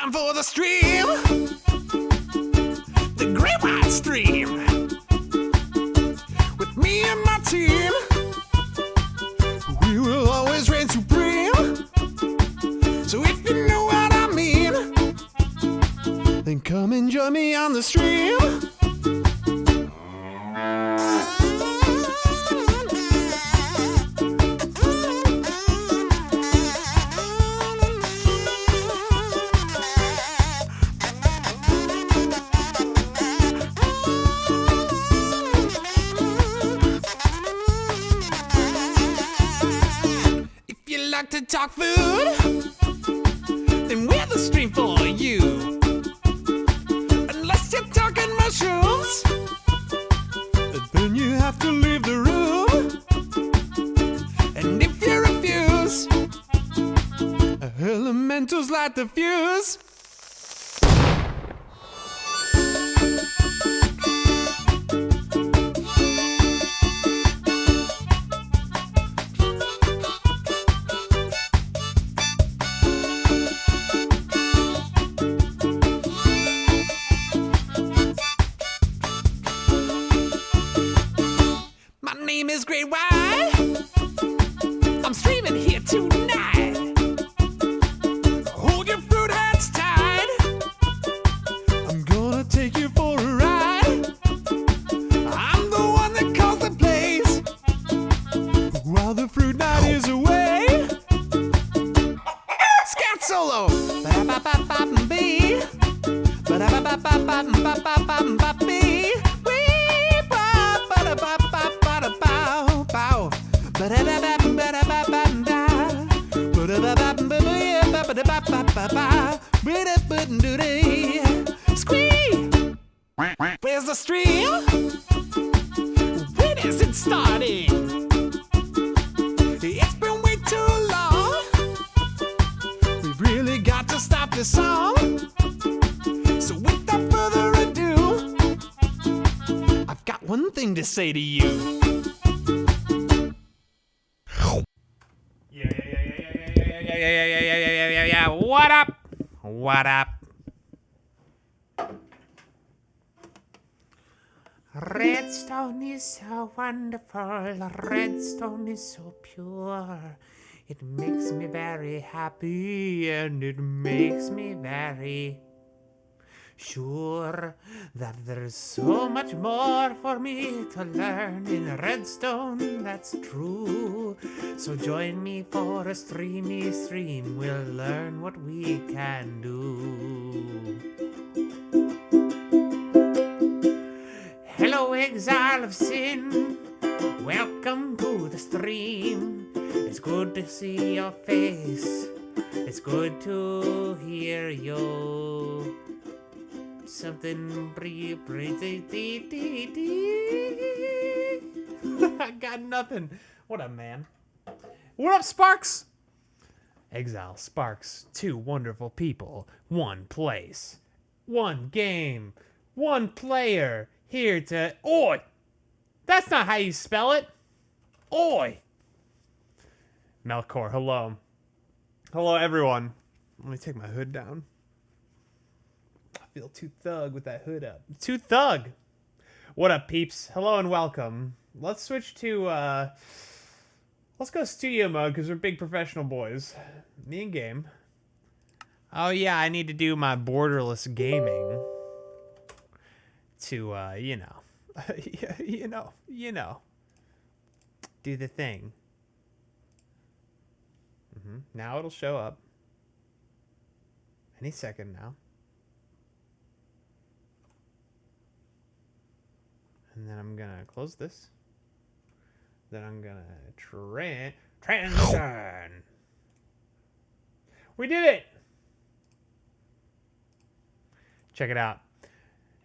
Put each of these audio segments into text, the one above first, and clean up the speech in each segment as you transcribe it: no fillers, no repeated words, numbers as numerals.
time for the stream, the great white stream. With me and my team, we will always reign supreme. So if you know what I mean, then come and join me on the stream. To talk food, then we're the stream for you. Unless you're talking mushrooms, then you have to leave the room. And if you refuse, elementals light the fuse. Is great wide. I'm streaming here tonight. Hold your fruit hats tight. I'm gonna take you for a ride. I'm the one that calls the plays while the fruit night is away. Scat solo. Ba-da-ba-ba-ba-ba-bee. Ba-da-ba-ba-ba-ba-ba-ba-ba-bee. Squee! Where's the stream? When is it starting? It's been way too long. We've really got to stop this song. So without further ado, I've got one thing to say to you. Yeah. What up? What up? Redstone is so wonderful. Redstone is so pure. It makes me very happy, and it makes me very sure that there's so much more for me to learn in redstone, that's true. So join me for a streamy stream, we'll learn what we can do. Hello, exile of sin, welcome to the stream. It's good to see your face, it's good to hear you. Something pretty. I got nothing. What up, man? What up, Sparks? Exile, Sparks, two wonderful people, one place, one game, one player, here to... Oi! That's not how you spell it. Oi! Melkor, hello. Hello, everyone. Let me take my hood down. Feel too thug with that hood up. Too thug. What up, peeps? Hello and welcome. Let's switch to let's go studio mode because we're big professional boys. Me and game. Oh yeah, I need to do my borderless gaming to you know do the thing. Now it'll show up any second now. And then I'm gonna close this. Then I'm gonna transition. We did it! Check it out.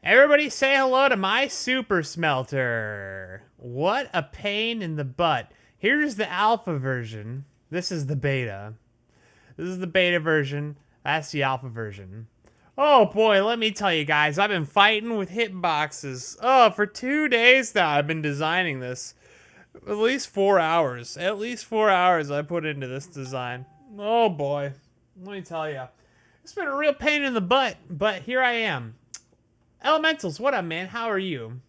Everybody say hello to my super smelter. What a pain in the butt. Here's the alpha version. This is the beta. This is the beta version. That's the alpha version. Oh boy, let me tell you guys, I've been fighting with hitboxes. Oh, for 2 days now I've been designing this. At least 4 hours. At least 4 hours I put into this design. Oh boy, let me tell you. It's been a real pain in the butt, but here I am. Elementals, what up, man? How are you?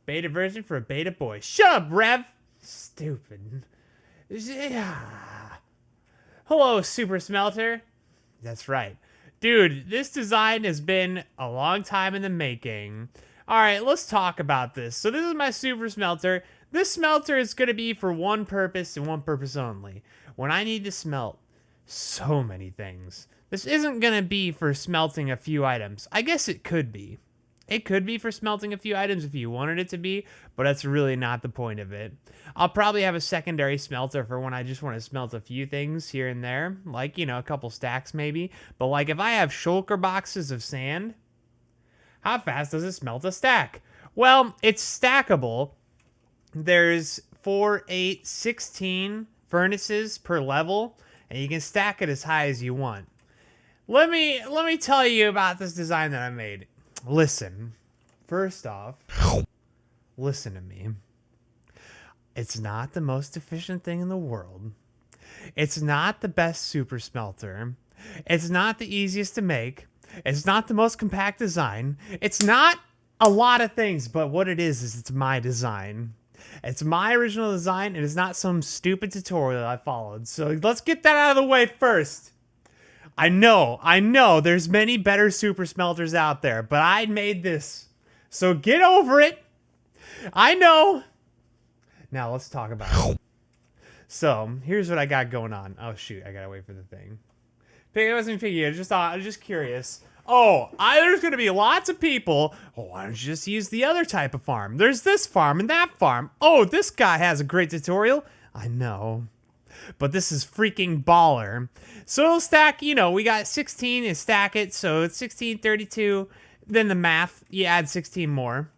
Beta version for a beta boy. Shut up, Rev! Stupid. Yeah. Hello, Super Smelter. That's right. Dude, this design has been a long time in the making. Alright, let's talk about this. So this is my Super Smelter. This smelter is going to be for one purpose and one purpose only. When I need to smelt so many things. This isn't going to be for smelting a few items. I guess it could be. It could be for smelting a few items if you wanted it to be, but that's really not the point of it. I'll probably have a secondary smelter for when I just want to smelt a few things here and there, like, you know, a couple stacks maybe. But like if I have shulker boxes of sand, how fast does it smelt a stack? Well, it's stackable. There's 4, 8, 16 furnaces per level, and you can stack it as high as you want. Let me tell you about this design that I made. Listen, first off, listen to me. It's not the most efficient thing in the world. It's not the best super smelter. It's not the easiest to make. It's not the most compact design. It's not a lot of things, but what it is it's my design. It's my original design, and it's not some stupid tutorial I followed. So let's get that out of the way first. I know, there's many better super smelters out there, but I made this. So get over it. I know. Now let's talk about it. So here's what I got going on. Oh shoot, I gotta wait for the thing. I wasn't picking it, I was just curious. Oh, there's gonna be lots of people. Oh, why don't you just use the other type of farm? There's this farm and that farm. Oh, this guy has a great tutorial. I know. But this is freaking baller. So it'll stack, you know, we got 16 and stack it. So it's 16, 32. Then the math, you add 16 more.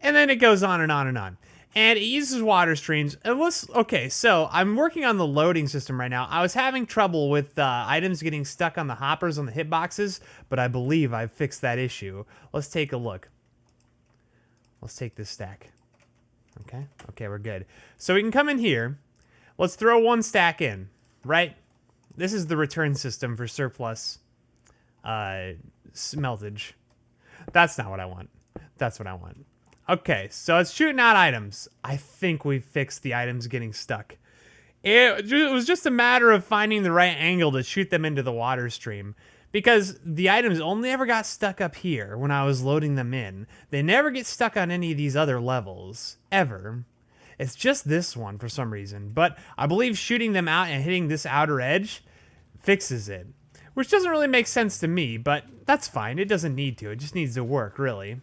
And then it goes on and on and on. And it uses water streams. Okay, so I'm working on the loading system right now. I was having trouble with items getting stuck on the hoppers on the hitboxes, but I believe I've fixed that issue. Let's take a look. Let's take this stack. Okay, we're good. So we can come in here. Let's throw one stack in, right? This is the return system for surplus smeltage. That's not what I want. That's what I want. Okay, so it's shooting out items. I think we fixed the items getting stuck. It was just a matter of finding the right angle to shoot them into the water stream. Because the items only ever got stuck up here when I was loading them in. They never get stuck on any of these other levels. Ever. It's just this one for some reason. But I believe shooting them out and hitting this outer edge fixes it. Which doesn't really make sense to me, but that's fine. It doesn't need to. It just needs to work, really.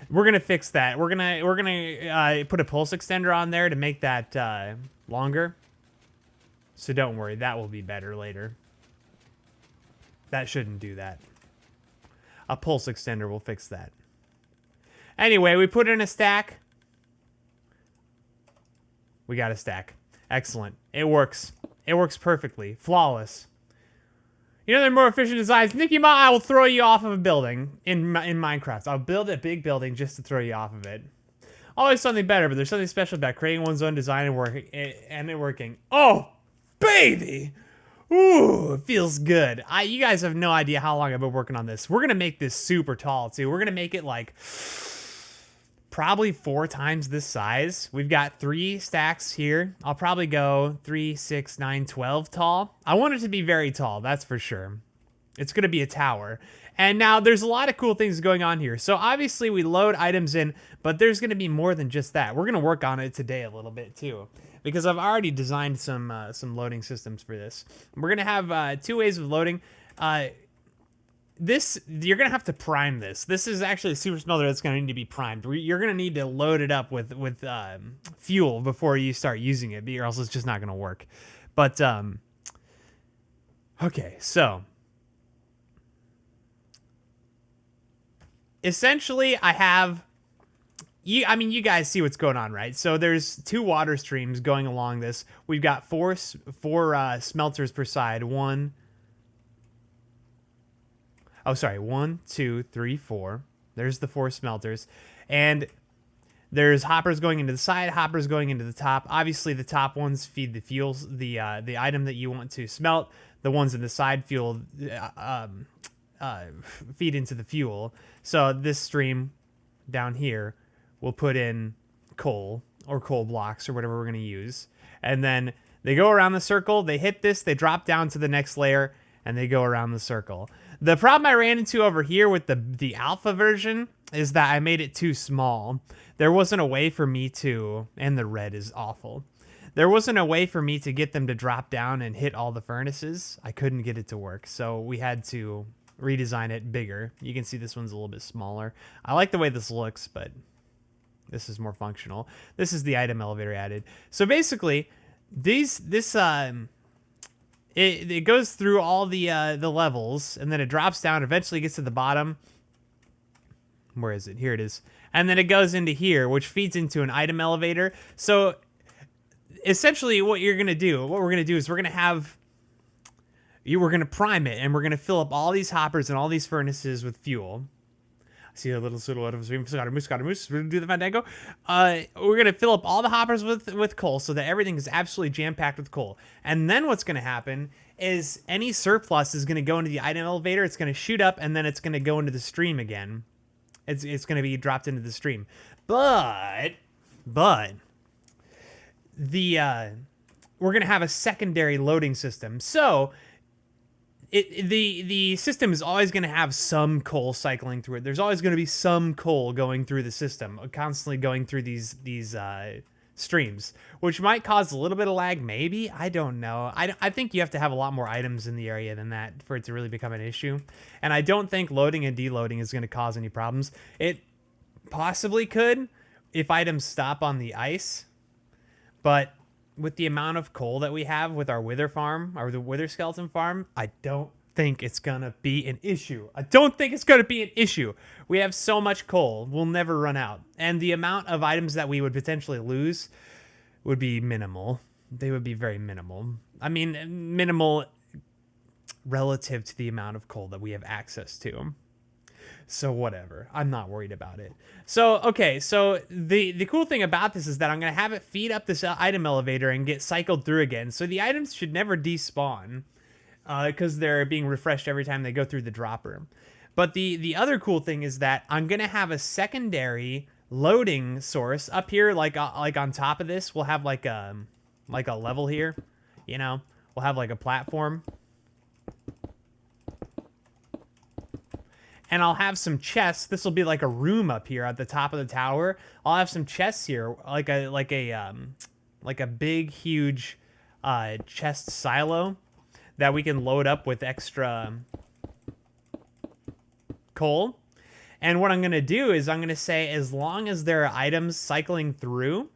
We're gonna fix that. We're gonna put a pulse extender on there to make that longer. So don't worry, that will be better later. That shouldn't do that. A pulse extender will fix that. Anyway, we put in a stack. We got a stack. Excellent. It works. It works perfectly. Flawless. You know, there are more efficient designs. Nicky Ma, I will throw you off of a building in Minecraft. I'll build a big building just to throw you off of it. Always something better, but there's something special about creating one's own design and it working. Oh, baby! Ooh, it feels good. You guys have no idea how long I've been working on this. We're gonna make this super tall, too. We're gonna make it like probably 4 times this size. We've got 3 stacks here. I'll probably go 3, 6, 9, 12 tall. I want it to be very tall, that's for sure. It's gonna be a tower. And now there's a lot of cool things going on here. So obviously we load items in, but there's gonna be more than just that. We're gonna work on it today a little bit too, because I've already designed some loading systems for this. We're gonna have 2 ways of loading. You're gonna have to prime this. This is actually a super smelter that's gonna need to be primed. You're gonna need to load it up with fuel before you start using it, or else it's just not gonna work. But okay, so essentially, I have I mean, you guys see what's going on, right? So there's 2 water streams going along this. We've got four smelters per side. 1, 2, 3, 4. There's the 4 smelters. And There's hoppers going into the side, hoppers going into the top. Obviously, the top ones feed the fuels, the item that you want to smelt. The ones in the side fuel feed into the fuel. So this stream down here will put in coal or coal blocks or whatever we're going to use. And then they go around the circle, they hit this, they drop down to the next layer, and they go around the circle. The problem I ran into over here with the alpha version is that I made it too small. There wasn't a way for me to, and the red is awful. There wasn't a way for me to get them to drop down and hit all the furnaces. I couldn't get it to work, so we had to redesign it bigger. You can see this one's a little bit smaller. I like the way this looks, but this is more functional. This is the item elevator added. So basically, it goes through all the levels, and then it drops down, eventually gets to the bottom. Where is it? Here it is. And then it goes into here, which feeds into an item elevator. So essentially what we're going to do is we're going to prime it, and we're going to fill up all these hoppers and all these furnaces with fuel. I see a little silhouette of a moose. We're going to do the fandango. We're going to fill up all the hoppers with coal so that everything is absolutely jam-packed with coal. And then what's going to happen is any surplus is going to go into the item elevator. It's going to shoot up, and then it's going to go into the stream again. It's going to be dropped into the stream. But we're going to have a secondary loading system. So the system is always going to have some coal cycling through it. There's always going to be some coal going through the system, constantly going through these streams, which might cause a little bit of lag. Maybe, I don't know. I think you have to have a lot more items in the area than that for it to really become an issue. And I don't think loading and deloading is going to cause any problems. It possibly could if items stop on the ice, but with the amount of coal that we have with our wither farm, or the wither skeleton farm, I don't think it's gonna be an issue. We have so much coal, we'll never run out. And the amount of items that we would potentially lose would be minimal. They would be very minimal. I mean, minimal relative to the amount of coal that we have access to. So whatever, I'm not worried about it. So, okay, so the cool thing about this is that I'm going to have it feed up this item elevator and get cycled through again. So the items should never despawn because they're being refreshed every time they go through the dropper. But the other cool thing is that I'm going to have a secondary loading source up here, like on top of this. We'll have like a level here, you know, we'll have like a platform. And I'll have some chests. This will be like a room up here at the top of the tower. I'll have some chests here, like a big, huge chest silo that we can load up with extra coal. And what I'm going to do is I'm going to say, as long as there are items cycling through,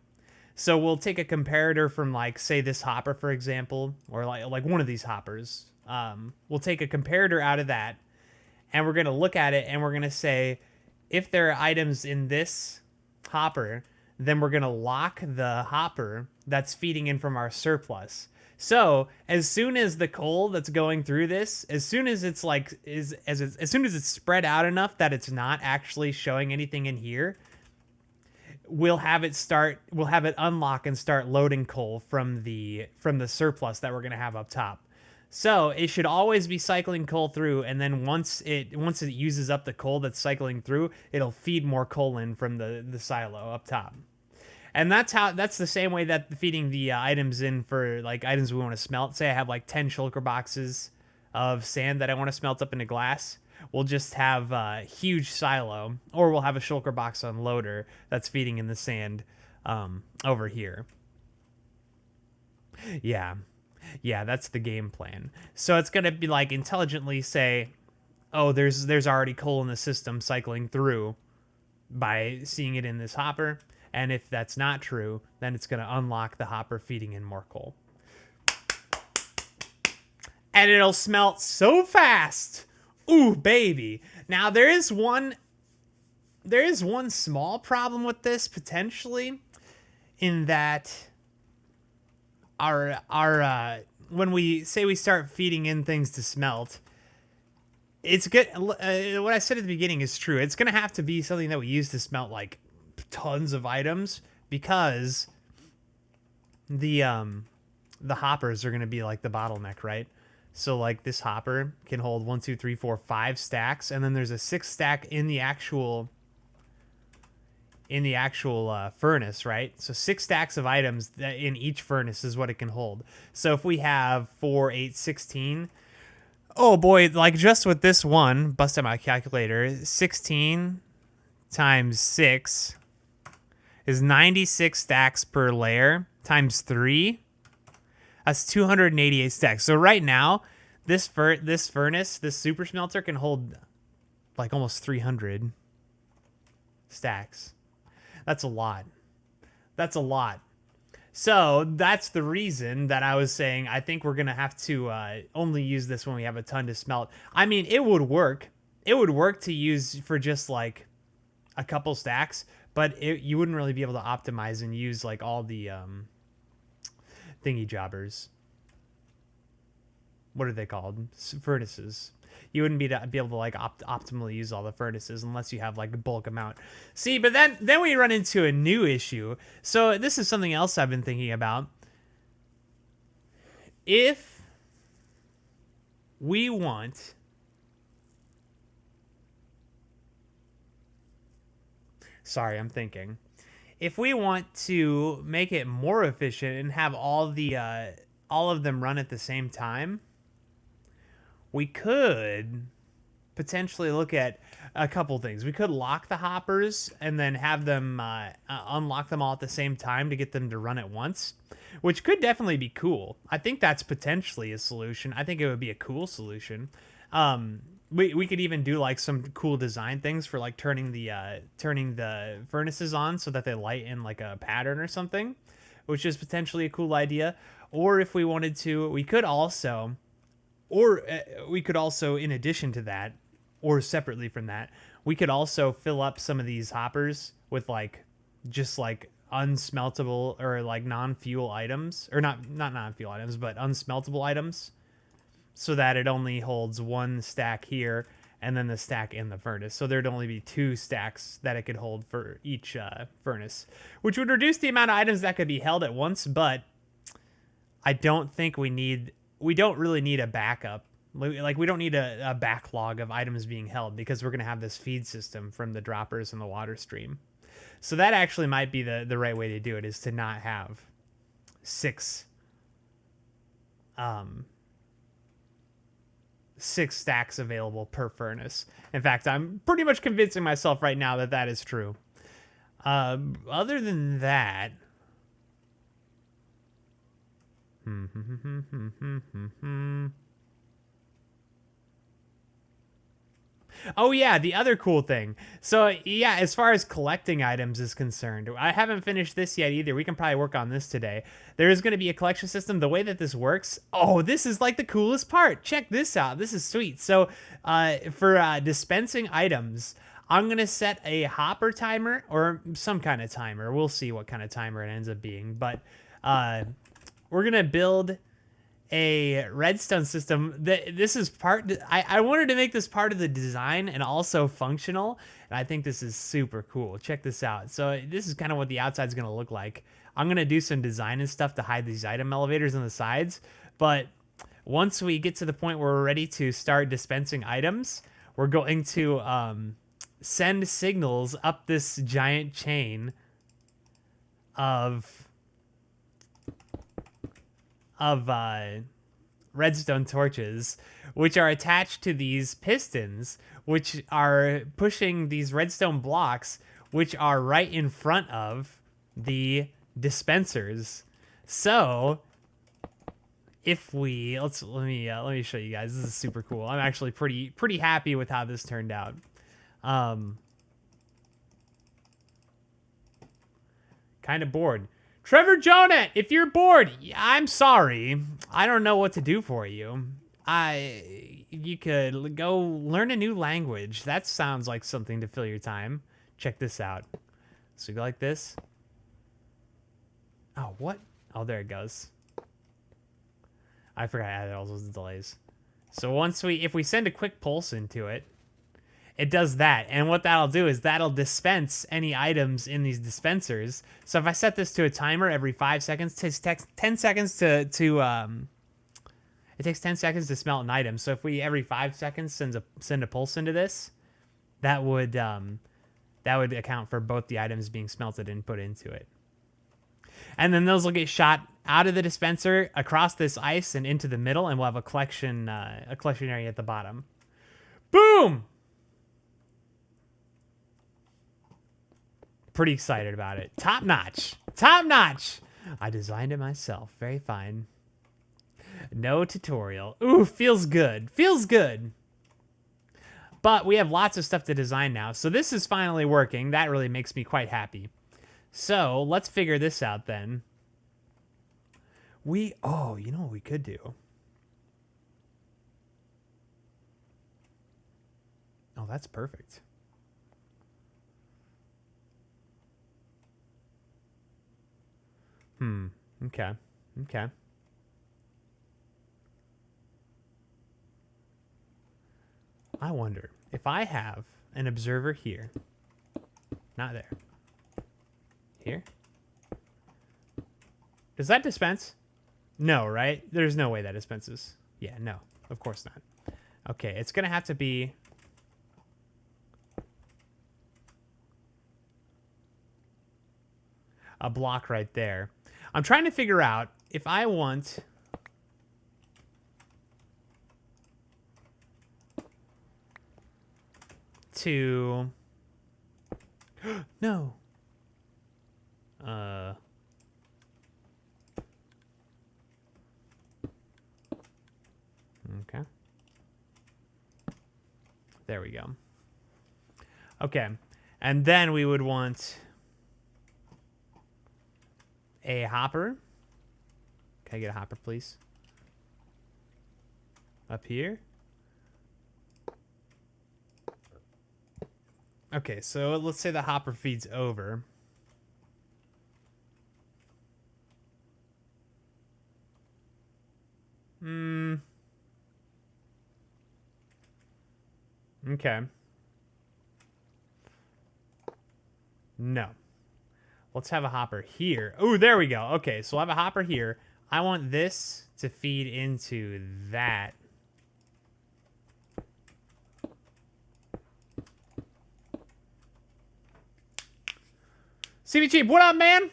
so we'll take a comparator from, like, say this hopper, for example, or like one of these hoppers. We'll take a comparator out of that, and we're going to look at it, and we're going to say, if there are items in this hopper, then we're going to lock the hopper that's feeding in from our surplus. So as soon as the coal that's going through this, as soon as it's spread out enough that it's not actually showing anything in here, we'll have it unlock and start loading coal from the surplus that we're going to have up top. So it should always be cycling coal through, and then once it uses up the coal that's cycling through, it'll feed more coal in from the silo up top. And that's the same way that feeding the items in for, like, items we want to smelt. Say I have like 10 shulker boxes of sand that I want to smelt up into glass. We'll just have a huge silo, or we'll have a shulker box unloader that's feeding in the sand over here. Yeah, that's the game plan. So it's going to be like intelligently say, oh, there's already coal in the system cycling through by seeing it in this hopper. And if that's not true, then it's going to unlock the hopper feeding in more coal. And it'll smelt so fast. Ooh, baby. Now, there is one small problem with this, potentially, in that our when we say we start feeding in things to smelt, it's good. What I said at the beginning is true. It's going to have to be something that we use to smelt, like, tons of items because the hoppers are going to be like the bottleneck, right? So like this hopper can hold 1, 2, 3, 4, 5 stacks, and then there's a 6th stack in the actual furnace, right? So 6 stacks of items in each furnace is what it can hold. So if we have 4, 8, 16, oh boy, like just with this one, bust out my calculator, 16 times 6 is 96 stacks per layer times 3. That's 288 stacks. So right now, this furnace, this super smelter can hold like almost 300 stacks. That's a lot. That's a lot. So that's the reason that I was saying I think we're going to have to only use this when we have a ton to smelt. I mean, it would work. It would work to use for just like a couple stacks, but you wouldn't really be able to optimize and use like all the thingy jobbers. What are they called? Furnaces. You wouldn't be able to like optimally use all the furnaces unless you have like a bulk amount. See, but then we run into a new issue. So this is something else I've been thinking about. If we want sorry, I'm thinking. If we want to make it more efficient and have all of them run at the same time, we could potentially look at a couple things. We could lock the hoppers and then have them unlock them all at the same time to get them to run at once, which could definitely be cool. I think that's potentially a solution. I think it would be a cool solution. We could even do like some cool design things for like turning the furnaces on so that they light in like a pattern or something, which is potentially a cool idea. Or if we wanted to, we could also, in addition to that, or separately from that, we could also fill up some of these hoppers with like just like unsmeltable or like non-fuel items, or not non-fuel items, but unsmeltable items, so that it only holds 1 stack here and then the stack in the furnace. So there'd only be 2 stacks that it could hold for each furnace, which would reduce the amount of items that could be held at once. But I don't think we don't really need a backup. Like we don't need a backlog of items being held because we're going to have this feed system from the droppers and the water stream. So that actually might be the right way to do it, is to not have 6 stacks available per furnace. In fact, I'm pretty much convincing myself right now that that is true. Other than that, oh yeah, the other cool thing. So yeah, as far as collecting items is concerned, I haven't finished this yet either. We can probably work on this today. There is going to be a collection system. The way that this works, oh, this is like the coolest part. Check this out. This is sweet. So for dispensing items, I'm going to set a hopper timer or some kind of timer. We'll see what kind of timer it ends up being. But we're going to build a redstone system. This is I wanted to make this part of the design and also functional, and I think this is super cool. Check this out. So this is kind of what the outside is going to look like. I'm going to do some design and stuff to hide these item elevators on the sides, but once we get to the point where we're ready to start dispensing items, we're going to send signals up this giant chain of redstone torches, which are attached to these pistons, which are pushing these redstone blocks, which are right in front of the dispensers. So if we let me show you guys. This is super cool. I'm actually pretty happy with how this turned out. Kind of bored. Trevor Jonah, if you're bored, I'm sorry. I don't know what to do for you. You could go learn a new language. That sounds like something to fill your time. Check this out. So you go like this. Oh, what? Oh, there it goes. I forgot I added all those delays. So if we send a quick pulse into it, it does that. And what that'll do is that'll dispense any items in these dispensers. So if I set this to a timer every 5 seconds, it takes 10 seconds it takes 10 seconds to smelt an item. So if we every 5 seconds send a pulse into this, that would account for both the items being smelted and put into it. And then those will get shot out of the dispenser across this ice and into the middle, and we'll have a collection area at the bottom. Boom! Pretty excited about it. Top notch. Top notch. I designed it myself. Very fine. No tutorial. Ooh, feels good. Feels good. But we have lots of stuff to design now. So this is finally working. That really makes me quite happy. So let's figure this out then. Oh, you know what we could do? Oh, that's perfect. Okay. Okay. I wonder if I have an observer here. Not there. Here? Does that dispense? No, right? There's no way that dispenses. Yeah, no. Of course not. Okay, it's going to have to be... a block right there. I'm trying to figure out if I want... to... no. Okay. There we go. Okay. And then we would want a hopper. Can I get a hopper, please? Up here. Okay, so let's say the hopper feeds over. Okay. No. Let's have a hopper here. Oh, there we go. Okay, so I'll have a hopper here. I want this to feed into that. CB Cheap, what up, man?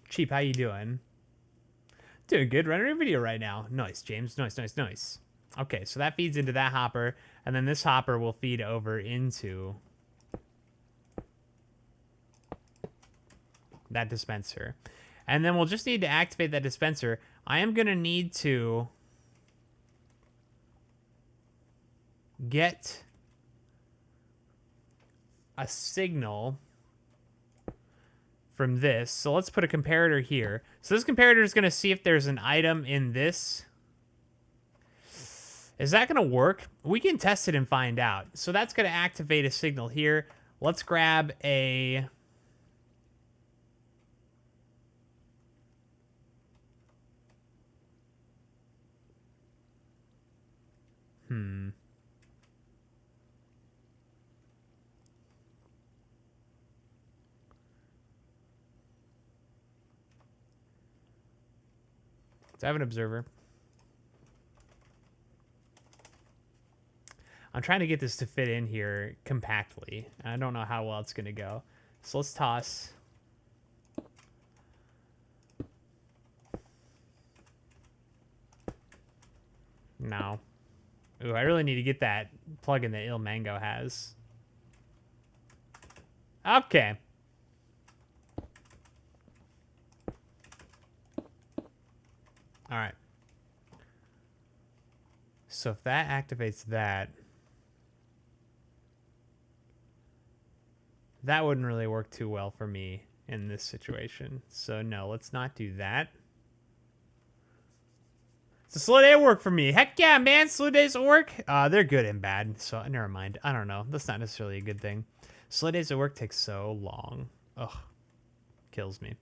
Cheap, how you doing? Doing good. Rendering a video right now. Nice, James. Nice, nice, nice. Okay, so that feeds into that hopper, and then this hopper will feed over into that dispenser. And then we'll just need to activate that dispenser. I am going to need to get a signal from this. So let's put a comparator here. So this comparator is going to see if there's an item in this. Is that going to work? We can test it and find out. So that's going to activate a signal here. Let's grab a... Let's have an observer. I'm trying to get this to fit in here compactly. I don't know how well it's going to go. So let's toss. No. Ooh, I really need to get that plugin that Il Mango has. Okay. All right. So if that activates that, that wouldn't really work too well for me in this situation. So no, let's not do that. It's a slow day at work for me. Heck yeah, man. Slow days at work. They're good and bad. So never mind. I don't know. That's not necessarily a good thing. Slow days at work take so long. Ugh. Kills me.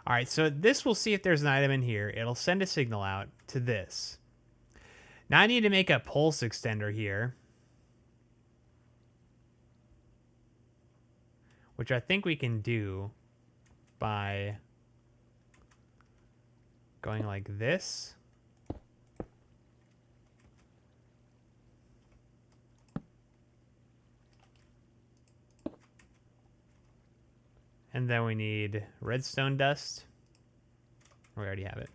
All right. So this will see if there's an item in here. It'll send a signal out to this. Now I need to make a pulse extender here. which I think we can do by going like this. And then we need redstone dust. We already have it.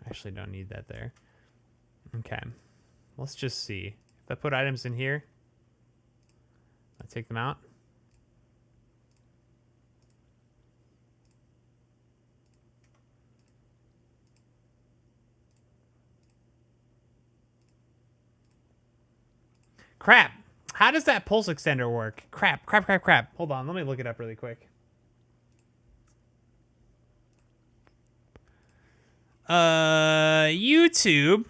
Actually don't need that there. Okay. Let's just see. If I put items in here, I take them out. Crap. How does that pulse extender work? Crap. Hold on. Let me look it up really quick. YouTube.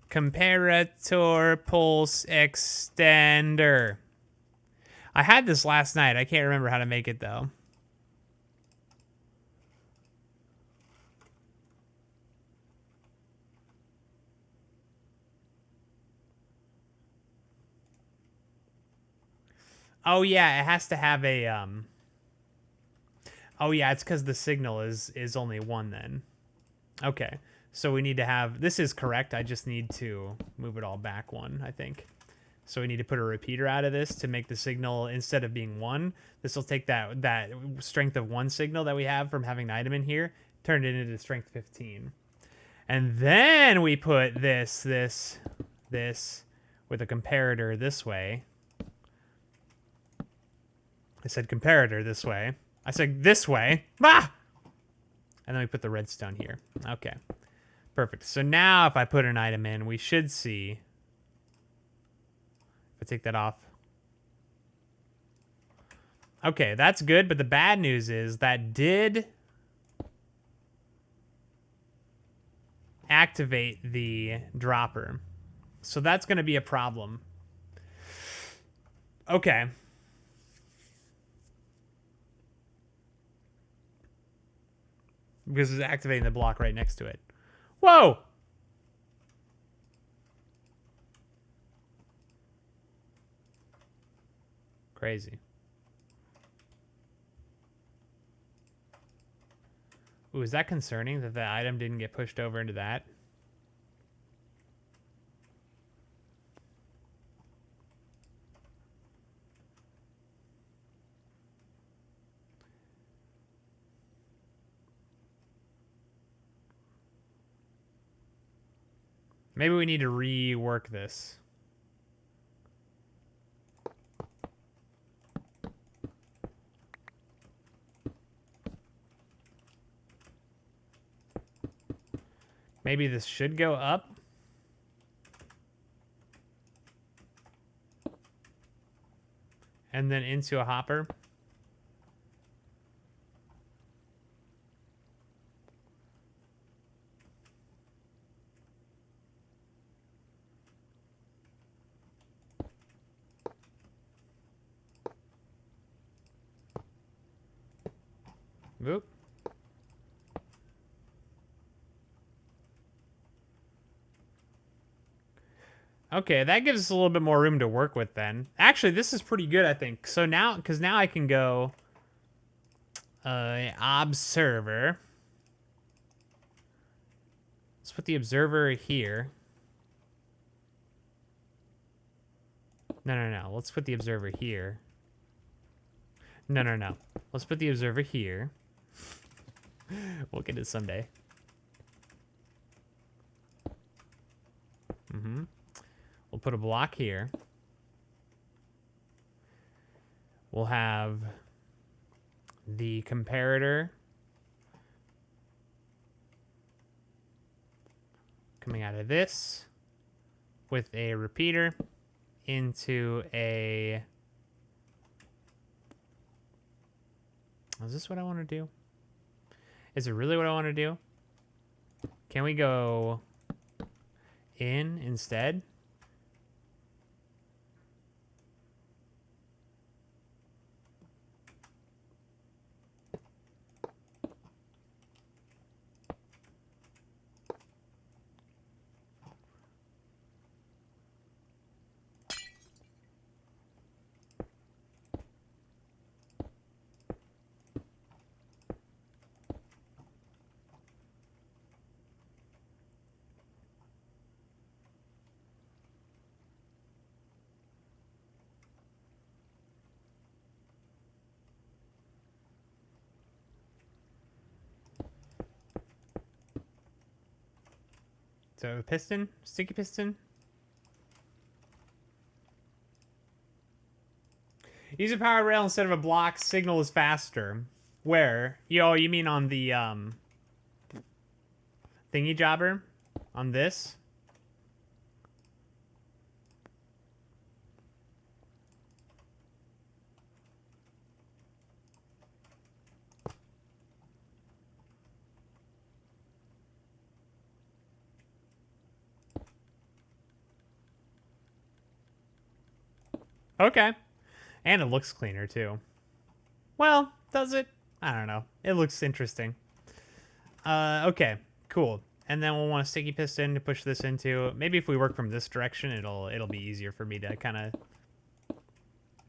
Comparator pulse extender. I had this last night. I can't remember how to make it though. Oh yeah, it has to have a Oh yeah, it's because the signal is only one then. Okay, so we need to have, this is correct. I just need to move it all back one, I think. So we need to put a repeater out of this to make the signal, instead of being one, this will take that strength of one signal that we have from having an item in here, turn it into strength 15. And then we put this with a comparator this way. I said comparator this way. I said this way. Ah! And then we put the redstone here. Okay. Perfect. So now if I put an item in, we should see. If I take that off. Okay, that's good. But the bad news is that did activate the dropper. So that's going to be a problem. Okay. Because it's activating the block right next to it. Whoa! Crazy. Ooh, is that concerning that the item didn't get pushed over into that? Maybe we need to rework this. Maybe this should go up. And then into a hopper. Oop. Okay, that gives us a little bit more room to work with then. Actually, this is pretty good, I think. So now, because now I can go observer. Let's put the observer here. No. Let's put the observer here. No. Let's put the observer here. We'll get it someday. We'll put a block here. We'll have the comparator coming out of this with a repeater into a... Is this what I want to do? Is it really what I want to do? Can we go in instead? So piston, sticky piston. Use a power rail instead of a block. Signal is faster. Where? Yo, you mean on the thingy jobber? On this? Okay. And it looks cleaner, too. Well, does it? I don't know. It looks interesting. Okay, cool. And then we'll want a sticky piston to push this into. Maybe if we work from this direction, it'll be easier for me to kind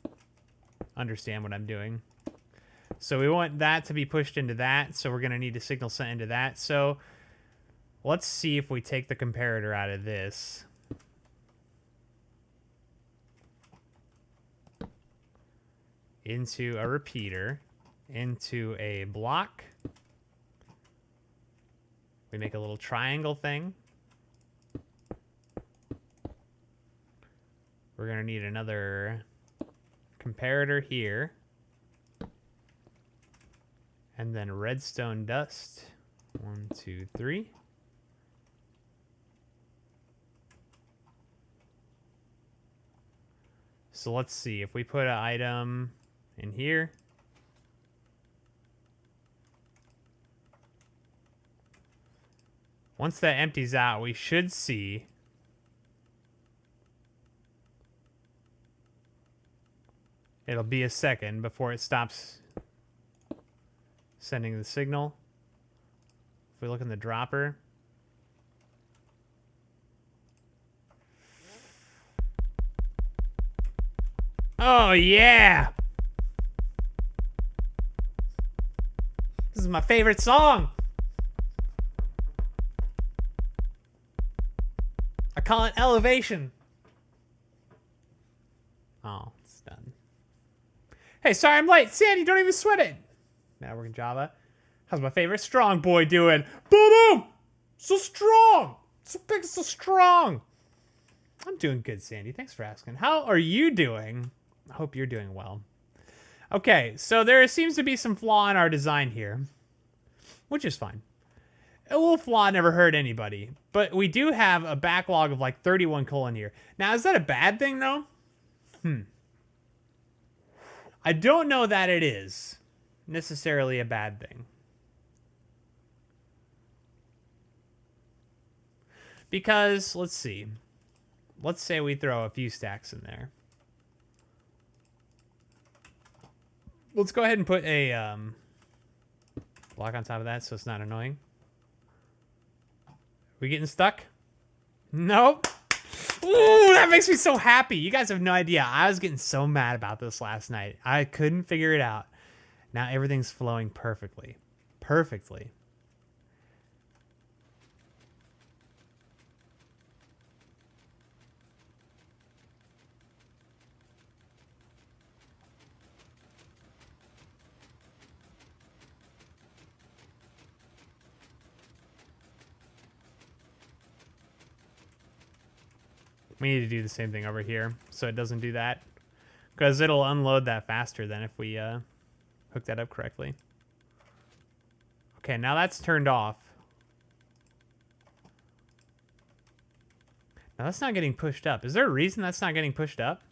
of understand what I'm doing. So we want that to be pushed into that, so we're going to need a signal sent into that. So let's see if we take the comparator out of this. Into a repeater, into a block. We make a little triangle thing. We're going to need another comparator here. And then redstone dust. 1, 2, 3. So let's see if we put an item in here. Once that empties out, we should see it'll be a second before it stops sending the signal. If we look in the dropper, oh yeah, this is my favorite song. I call it Elevation. Oh, it's done. Hey, sorry I'm late. Sandy, don't even sweat it. Now we're in Java. How's my favorite strong boy doing? Boom, boom! So strong! So big, so strong! I'm doing good, Sandy. Thanks for asking. How are you doing? I hope you're doing well. Okay, so there seems to be some flaw in our design here, which is fine. A little flaw never hurt anybody, but we do have a backlog of like 31 colon here. Now, is that a bad thing, though? I don't know that it is necessarily a bad thing. Because, let's see. Let's say we throw a few stacks in there. Let's go ahead and put a block on top of that so it's not annoying. We getting stuck? Nope. Ooh, that makes me so happy. You guys have no idea. I was getting so mad about this last night. I couldn't figure it out. Now everything's flowing perfectly. Perfectly. We need to do the same thing over here so it doesn't do that. Because it'll unload that faster than if we hook that up correctly. Okay, now that's turned off. Now that's not getting pushed up. Is there a reason that's not getting pushed up?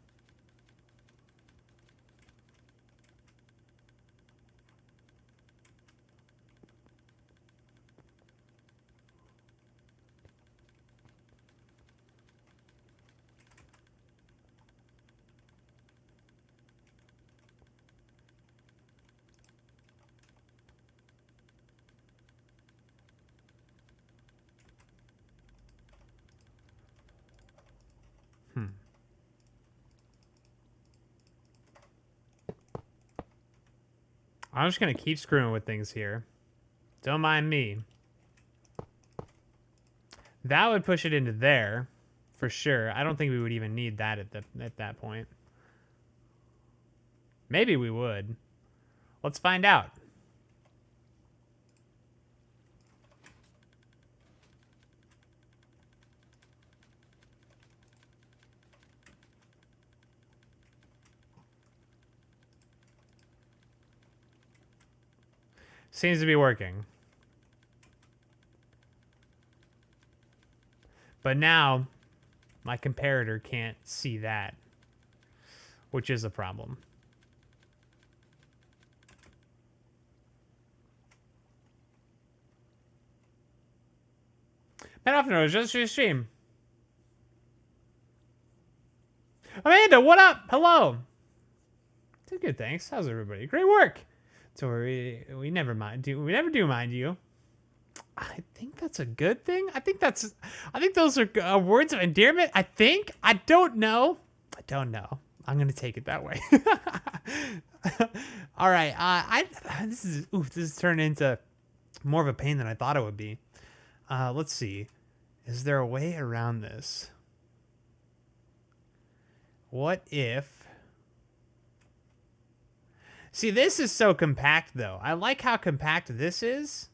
I'm just going to keep screwing with things here. Don't mind me. That would push it into there, for sure. I don't think we would even need that at that point. Maybe we would. Let's find out. Seems to be working. But now, my comparator can't see that, which is a problem. Man, often it was just your stream. Amanda, what up? Hello. Did good, thanks. How's everybody? Great work. So we never mind. We never do mind you. I think that's a good thing. I think those are words of endearment. I think. I don't know. I'm gonna take it that way. All right. This is turned into more of a pain than I thought it would be. Let's see. Is there a way around this? What if? See, this is so compact, though. I like how compact this is.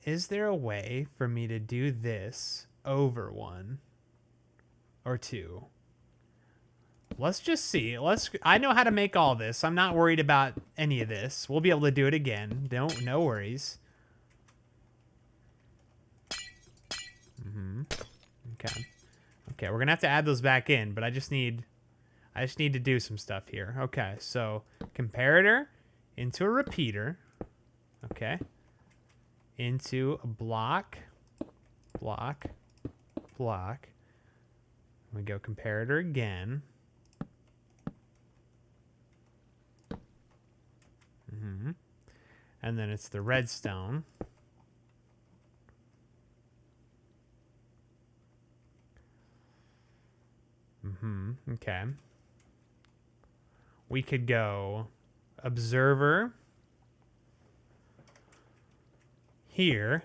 Is there a way for me to do this over one or two? Let's just see. I know how to make all this. I'm not worried about any of this. We'll be able to do it again. No worries. Okay. Okay, we're gonna have to add those back in, but I just need to do some stuff here. Okay, so comparator into a repeater. Okay. Into a block. We go comparator again. And then it's the redstone. Okay. We could go observer here.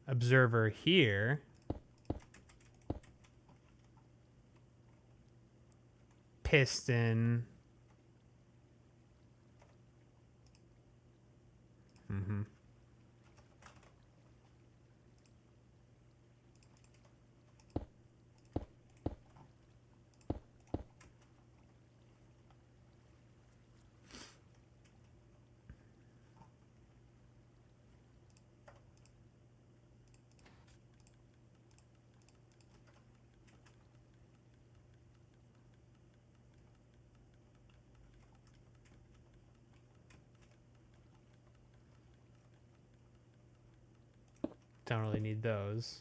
Observer here. Piston. Don't really need those.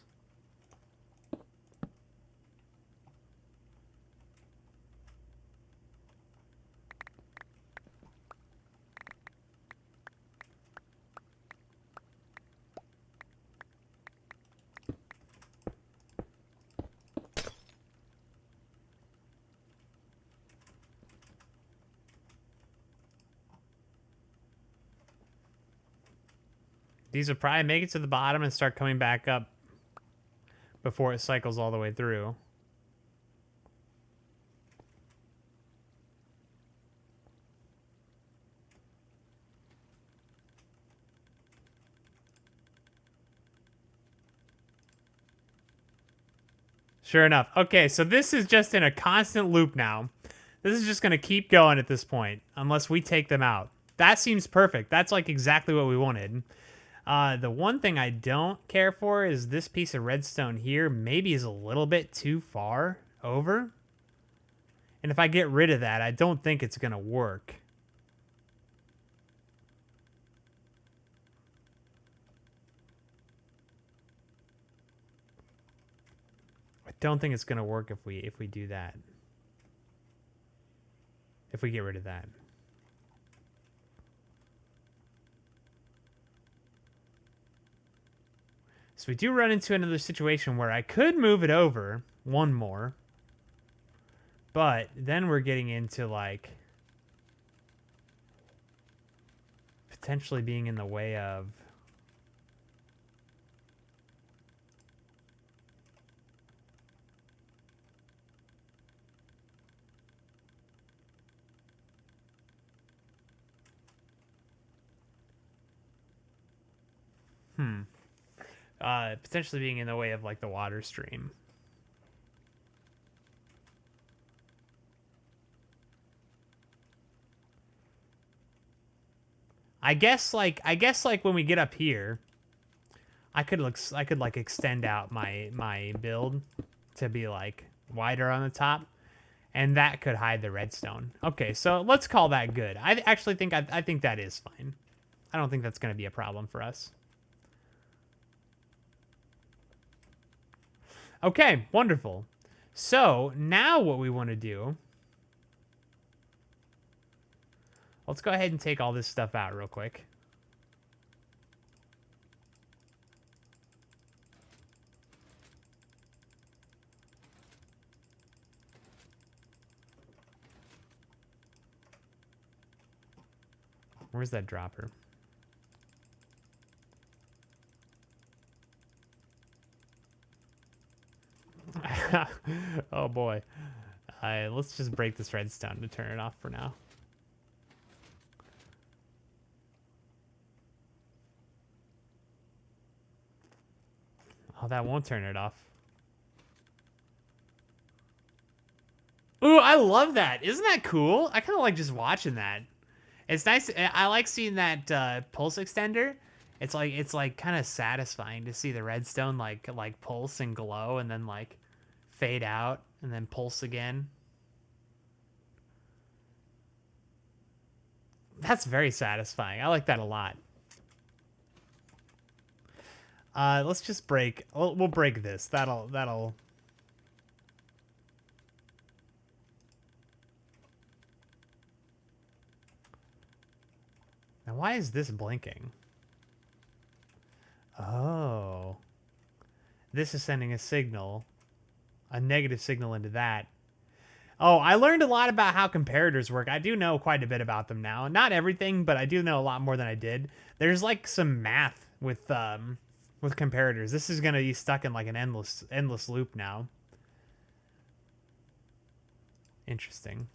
These will probably make it to the bottom and start coming back up before it cycles all the way through. Sure enough. Okay, so this is just in a constant loop now. This is just going to keep going at this point, unless we take them out. That seems perfect. That's like exactly what we wanted. The one thing I don't care for is this piece of redstone here maybe is a little bit too far over. And if I get rid of that, I don't think it's going to work. I don't think it's going to work if we do that. If we get rid of that. So we do run into another situation where I could move it over one more. But then we're getting into like potentially being in the way of potentially being in the way of like the water stream. I guess like when we get up here, I could like extend out my build to be like wider on the top, and that could hide the redstone. Okay, so let's call that good. I actually think I think that is fine. I don't think that's going to be a problem for us. Okay, wonderful. So now what we want to do, let's go ahead and take all this stuff out real quick. Where's that dropper? Oh boy. Let's just break this redstone to turn it off for now. Oh, that won't turn it off. Ooh, I love that. Isn't that cool? I kind of like just watching that. It's nice. I like seeing that pulse extender. It's like kind of satisfying to see the redstone like pulse and glow and then like fade out and then pulse again. That's very satisfying. I like that a lot. Let's just break. We'll break this. That'll. Now, why is this blinking? Oh. This is sending a signal, a negative signal into that. Oh, I learned a lot about how comparators work. I do know quite a bit about them now. Not everything, but I do know a lot more than I did. There's like some math with comparators. This is gonna be stuck in like an endless loop now. Interesting.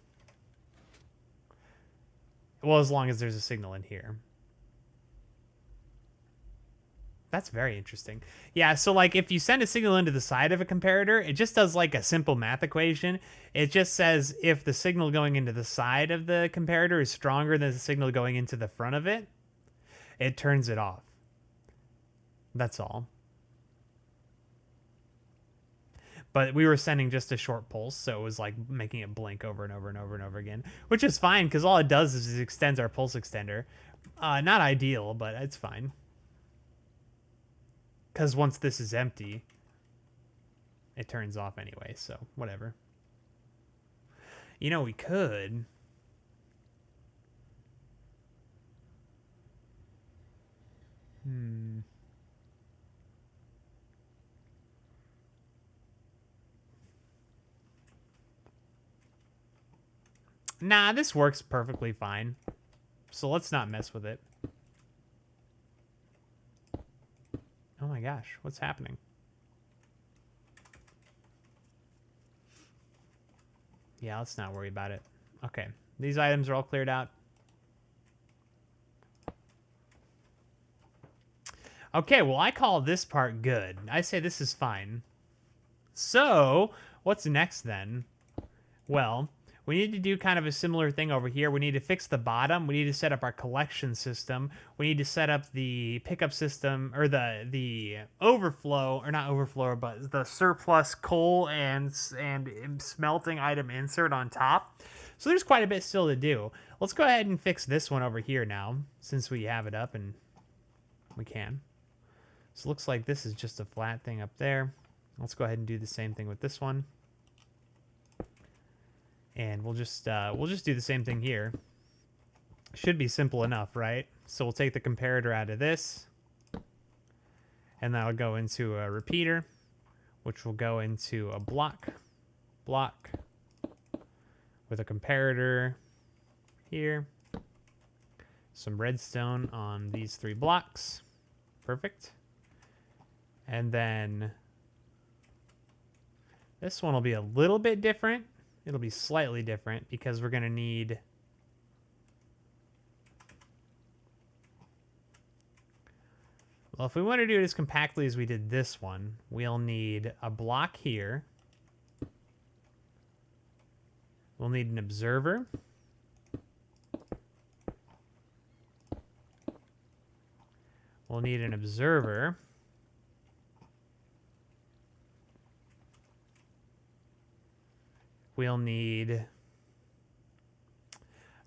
Well, as long as there's a signal in here. That's very interesting. Yeah, so like if you send a signal into the side of a comparator, it just does like a simple math equation. It just says if the signal going into the side of the comparator is stronger than the signal going into the front of it, it turns it off. That's all. But we were sending just a short pulse, so it was like making it blink over and over and over and over again, which is fine because all it does is it extends our pulse extender. Not ideal, but it's fine. Because once this is empty, it turns off anyway, so whatever. You know, we could. Nah, this works perfectly fine. So let's not mess with it. Oh my gosh, what's happening? Yeah, let's not worry about it. Okay, these items are all cleared out. Okay, well, I call this part good. I say this is fine. So, what's next then? Well, we need to do kind of a similar thing over here. We need to fix the bottom. We need to set up our collection system. We need to set up the pickup system, or the overflow, or not overflow, but the surplus coal and smelting item insert on top. So there's quite a bit still to do. Let's go ahead and fix this one over here now, since we have it up and we can. So it looks like this is just a flat thing up there. Let's go ahead and do the same thing with this one. And we'll just do the same thing here. Should be simple enough, right? So we'll take the comparator out of this, and that'll go into a repeater, which will go into a block with a comparator here. Some redstone on these 3 blocks. Perfect. And then this one will be a little bit different. It'll be slightly different because we're going to need... Well, if we want to do it as compactly as we did this one, we'll need a block here. We'll need an observer. We'll need an observer. We'll need...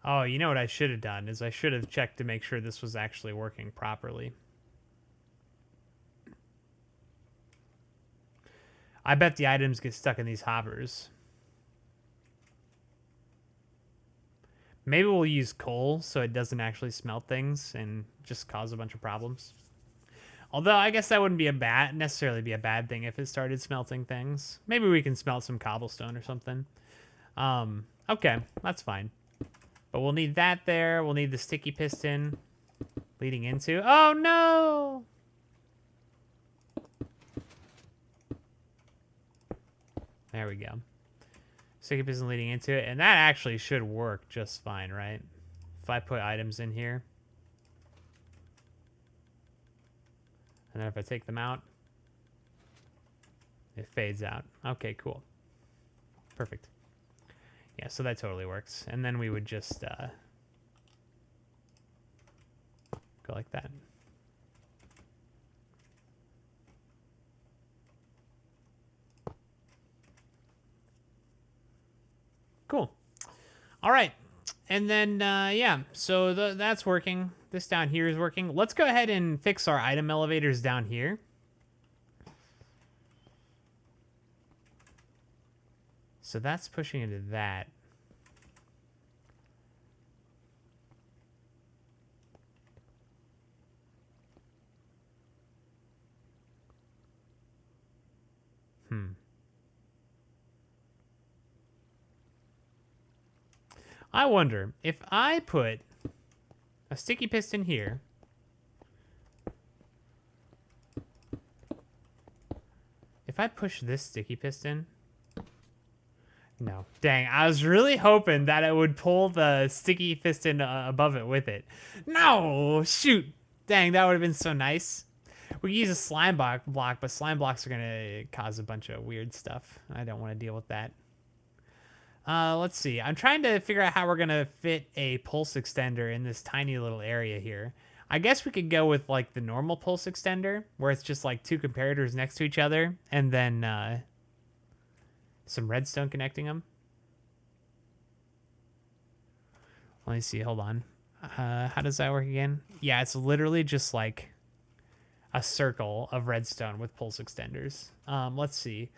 Oh, you know what I should have done is I should have checked to make sure this was actually working properly. I bet the items get stuck in these hoppers. Maybe we'll use coal so it doesn't actually smelt things and just cause a bunch of problems. Although I guess that wouldn't be necessarily be a bad thing if it started smelting things. Maybe we can smelt some cobblestone or something. Okay, that's fine. But we'll need that there. We'll need the sticky piston leading into... Oh, no! There we go. Sticky piston leading into it. And that actually should work just fine, right? If I put items in here. And then if I take them out, it fades out. Okay, cool. Perfect. Yeah, so that totally works. And then we would just go like that. Cool. All right. And then, yeah, so that's working. This down here is working. Let's go ahead and fix our item elevators down here. So that's pushing into that. I wonder if I put a sticky piston here. If I push this sticky piston. No. Dang, I was really hoping that it would pull the sticky piston above it with it. No! Shoot! Dang, that would have been so nice. We could use a slime block, but slime blocks are going to cause a bunch of weird stuff. I don't want to deal with that. Let's see. I'm trying to figure out how we're going to fit a pulse extender in this tiny little area here. I guess we could go with like the normal pulse extender where it's just like two comparators next to each other and then some redstone connecting them. Let me see. Hold on. How does that work again? Yeah, it's literally just like a circle of redstone with pulse extenders. Let's see.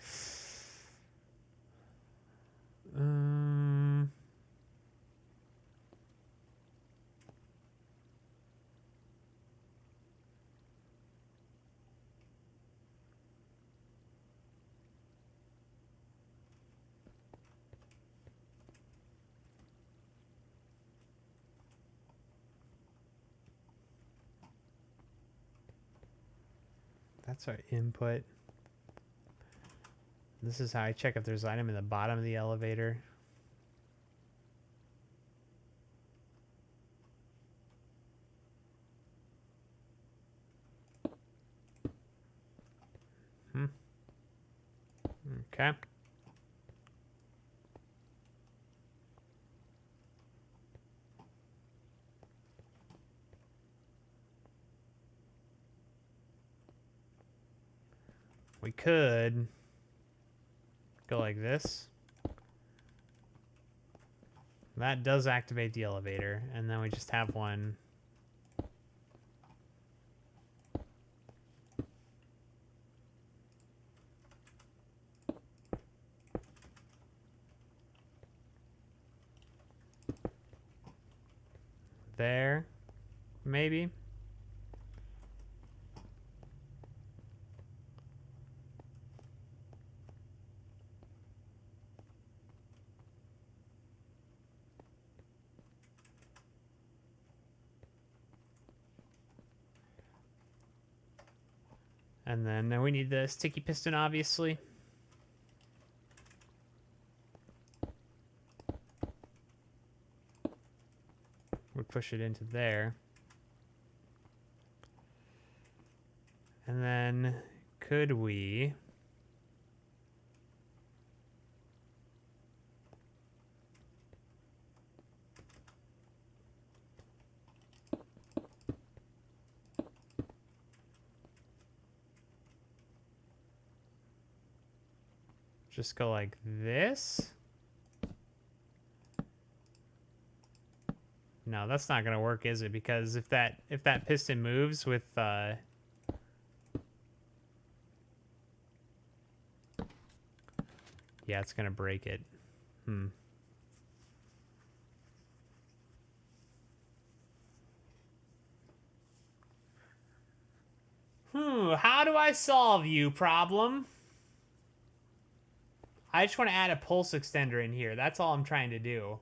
That's our input. This is how I check if there's an item in the bottom of the elevator. Okay. We could go like this. That does activate the elevator, and then we just have one there, maybe. And then we need the sticky piston, obviously. We push it into there. And then could we... just go like this. No, that's not gonna work, is it? Because if that piston moves with yeah, it's gonna break it. How do I solve you, problem? I just want to add a pulse extender in here. That's all I'm trying to do.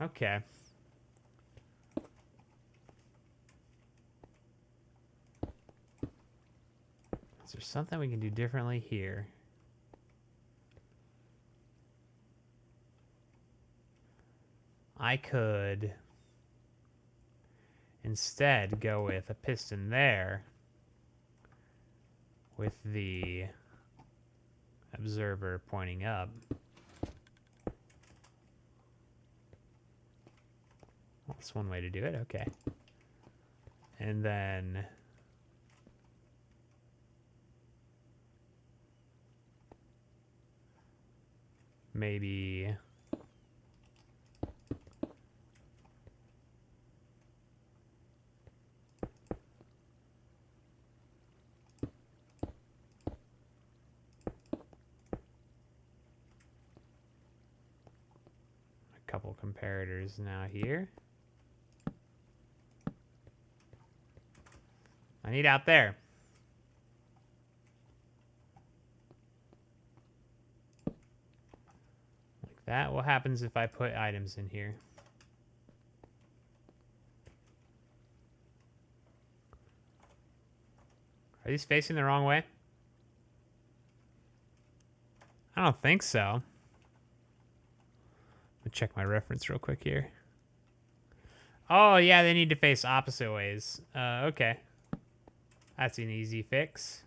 Okay. Is there something we can do differently here? I could instead go with a piston there with the observer pointing up. Well, that's one way to do it. Okay. And then maybe a couple comparators now here. I need out there. Like that. What happens if I put items in here? Are these facing the wrong way? I don't think so. Let me check my reference real quick here. Oh, yeah, they need to face opposite ways. Okay. That's an easy fix.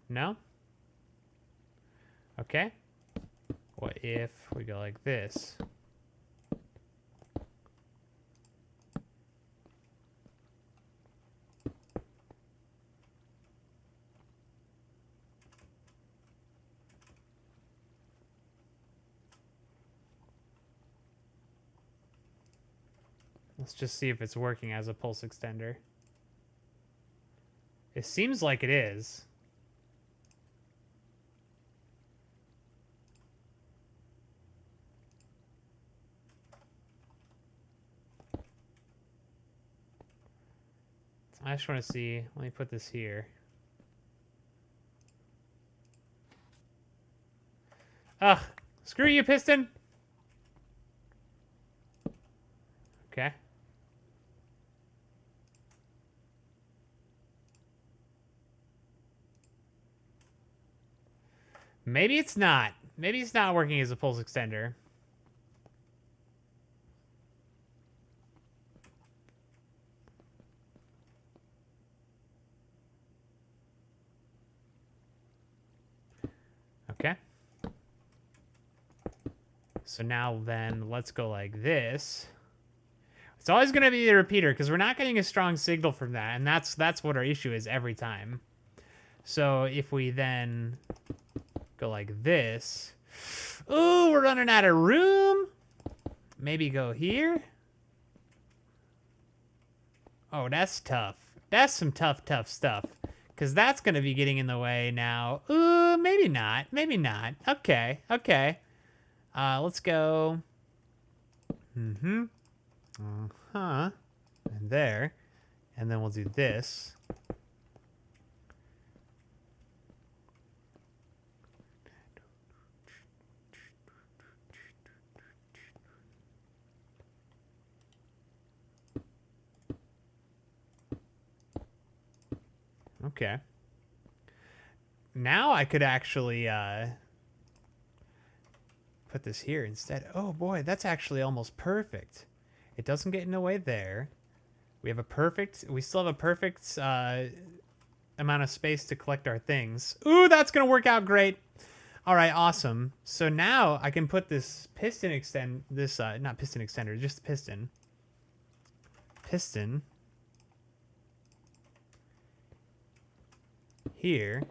No? Okay. What if we go like this? Let's just see if it's working as a pulse extender. It seems like it is. I just want to see. Let me put this here. Ugh. Screw you, piston. Okay. Maybe it's not. Maybe it's not working as a pulse extender. Okay. So now then, let's go like this. It's always going to be the repeater because we're not getting a strong signal from that, and that's what our issue is every time. So if we then go like this, ooh, we're running out of room. Maybe go here. Oh, that's tough. That's some tough stuff. Because that's going to be getting in the way now. Ooh, maybe not. Maybe not. Okay. Okay. Let's go. Mm-hmm. Uh-huh. And there. And then we'll do this. Okay. Now I could actually put this here instead. Oh boy, that's actually almost perfect. It doesn't get in the way there. We still have a perfect amount of space to collect our things. Ooh, that's gonna work out great. All right, awesome. So now I can put this piston not piston extender, just piston here.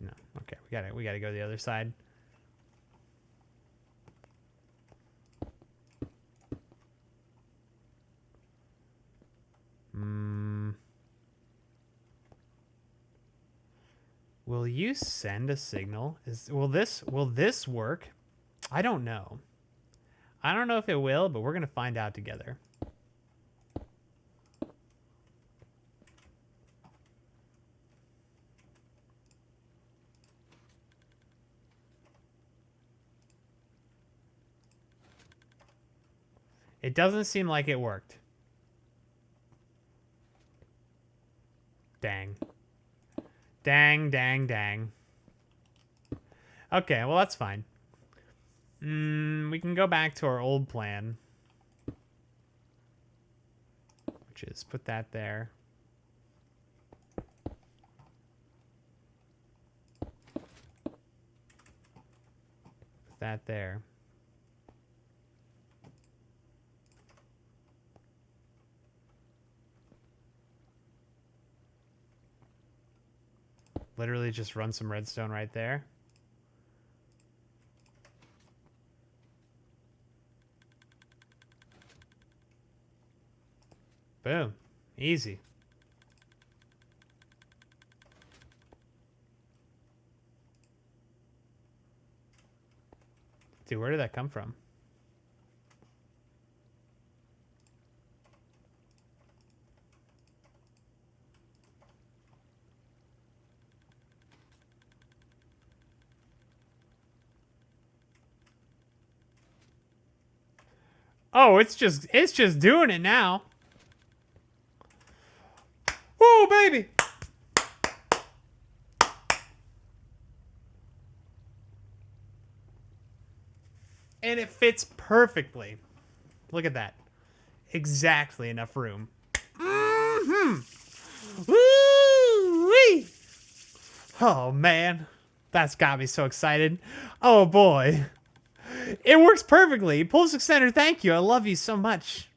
No, okay, we gotta go to the other side. Will you send a signal? Will this work? I don't know. I don't know if it will, but we're gonna find out together. It doesn't seem like it worked. Dang. Dang, dang, dang. Okay, well, that's fine. We can go back to our old plan. Which is put that there. Put that there. Literally just run some redstone right there. Boom. Easy. Dude, where did that come from? Oh, it's just doing it now. Oh, baby. And it fits perfectly. Look at that. Exactly enough room. Woo-wee. Oh, man. That's got me so excited. Oh, boy. It works perfectly. Pulse extender, thank you. I love you so much.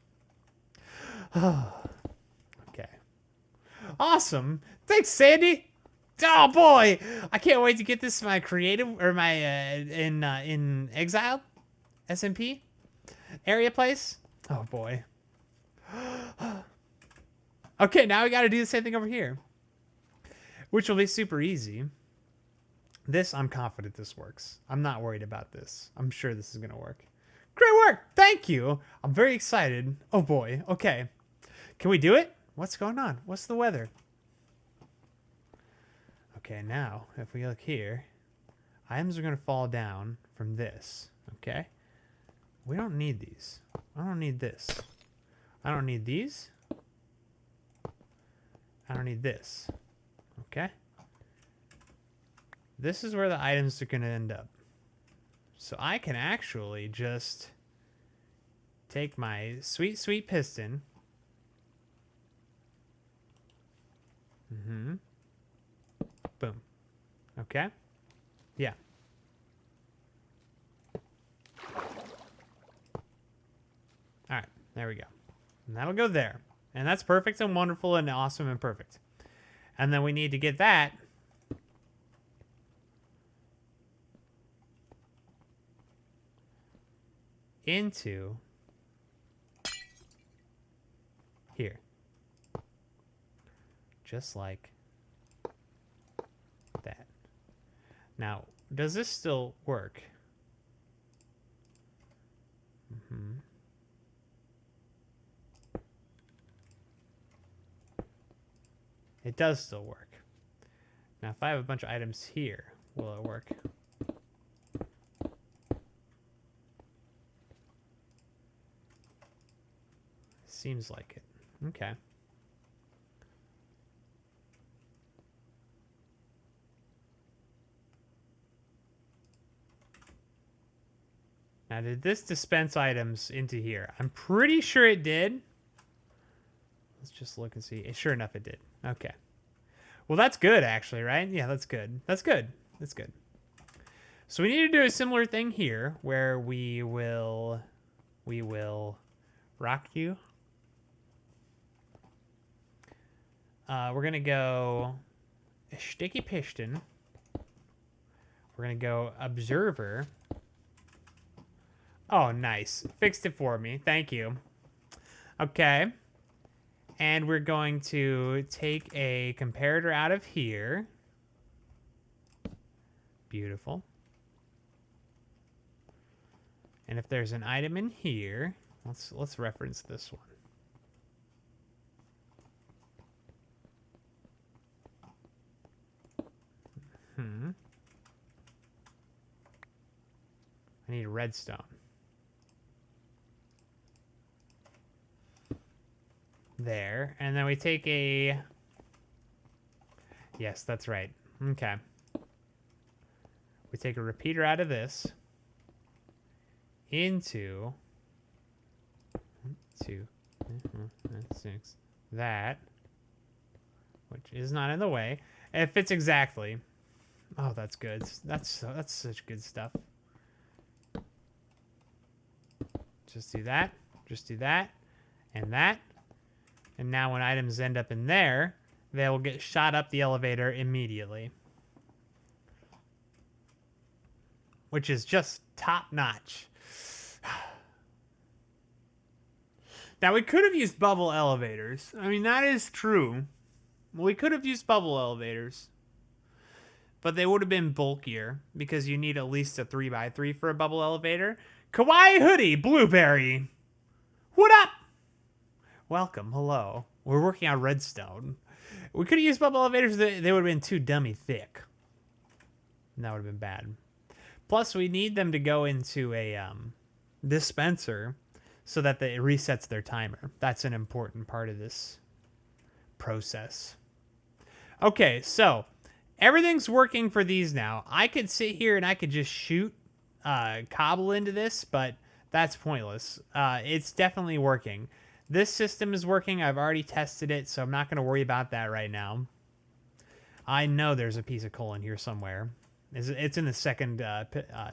Okay. Awesome. Thanks, Sandy. Oh boy, I can't wait to get this in my creative or my in Exiled SMP area place. Oh boy. Okay, now we got to do the same thing over here, which will be super easy. This, I'm confident this works. I'm not worried about this. I'm sure this is going to work. Great work. Thank you. I'm very excited. Oh, boy. Okay. Can we do it? What's going on? What's the weather? Okay, now, if we look here, items are going to fall down from this. Okay? We don't need these. I don't need this. I don't need these. I don't need this. Okay? This is where the items are going to end up. So I can actually just take my sweet, sweet piston. Boom. Okay? Yeah. Alright, there we go. And that'll go there. And that's perfect and wonderful and awesome and perfect. And then we need to get that into here. Just like that. Now, does this still work? It does still work. Now, if I have a bunch of items here, will it work? Seems like it. Okay. Now, did this dispense items into here? I'm pretty sure it did. Let's just look and see. Sure enough, it did. Okay. Well, that's good, actually, right? Yeah, that's good. That's good. That's good. So we need to do a similar thing here, where we will rock you. We're gonna go sticky piston. We're gonna go observer. Oh, nice. Fixed it for me. Thank you. Okay. And we're going to take a comparator out of here. Beautiful. And if there's an item in here, let's reference this one. I need redstone. There. And then we take a... Yes, that's right. Okay. We take a repeater out of this. Into... 1, 2, 6. That. Which is not in the way. It fits exactly. Oh, that's good. That's such good stuff. Just do that. Just do that. And that. And now when items end up in there, they will get shot up the elevator immediately. Which is just top notch. Now, we could have used bubble elevators. I mean, that is true. We could have used bubble elevators. But they would have been bulkier because you need at least a 3x3 for a bubble elevator. Kawaii Hoodie, Blueberry. What up? Welcome, hello. We're working on redstone. We could have used bubble elevators. They would have been too dummy thick. And that would have been bad. Plus, we need them to go into a dispenser so that it resets their timer. That's an important part of this process. Okay, so everything's working for these now. I could sit here and I could just shoot cobble into this, but that's pointless. It's definitely working. This system is working. I've already tested it, so I'm not going to worry about that right now. I know there's a piece of coal in here somewhere. It's in the second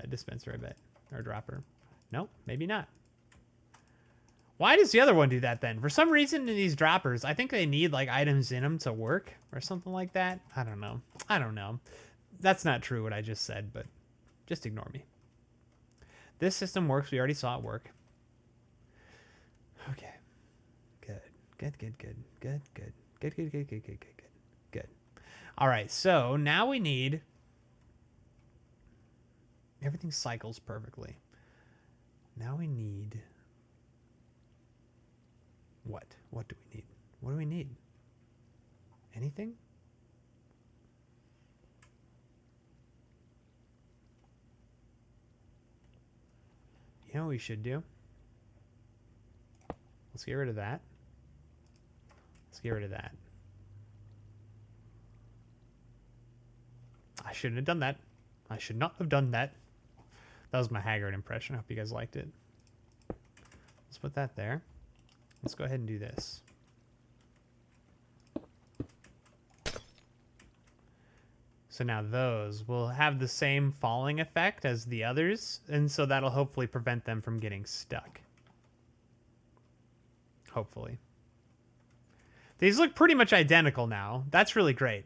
dispenser, I bet. Or dropper. Nope, maybe not. Why does the other one do that then? For some reason in these droppers, I think they need like items in them to work or something like that. I don't know. I don't know. That's not true what I just said, but just ignore me. This system works. We already saw it work. Okay. Good. Good, good, good. Good, good. Good, good, good, good, good, good, good. Good. All right, so now we need... Everything cycles perfectly. Now we need... What? What do we need? What do we need? Anything? You know what we should do? Let's get rid of that. Let's get rid of that. I shouldn't have done that. I should not have done that. That was my Haggard impression. I hope you guys liked it. Let's put that there. Let's go ahead and do this. So now those will have the same falling effect as the others, and so that'll hopefully prevent them from getting stuck. Hopefully. These look pretty much identical now. That's really great.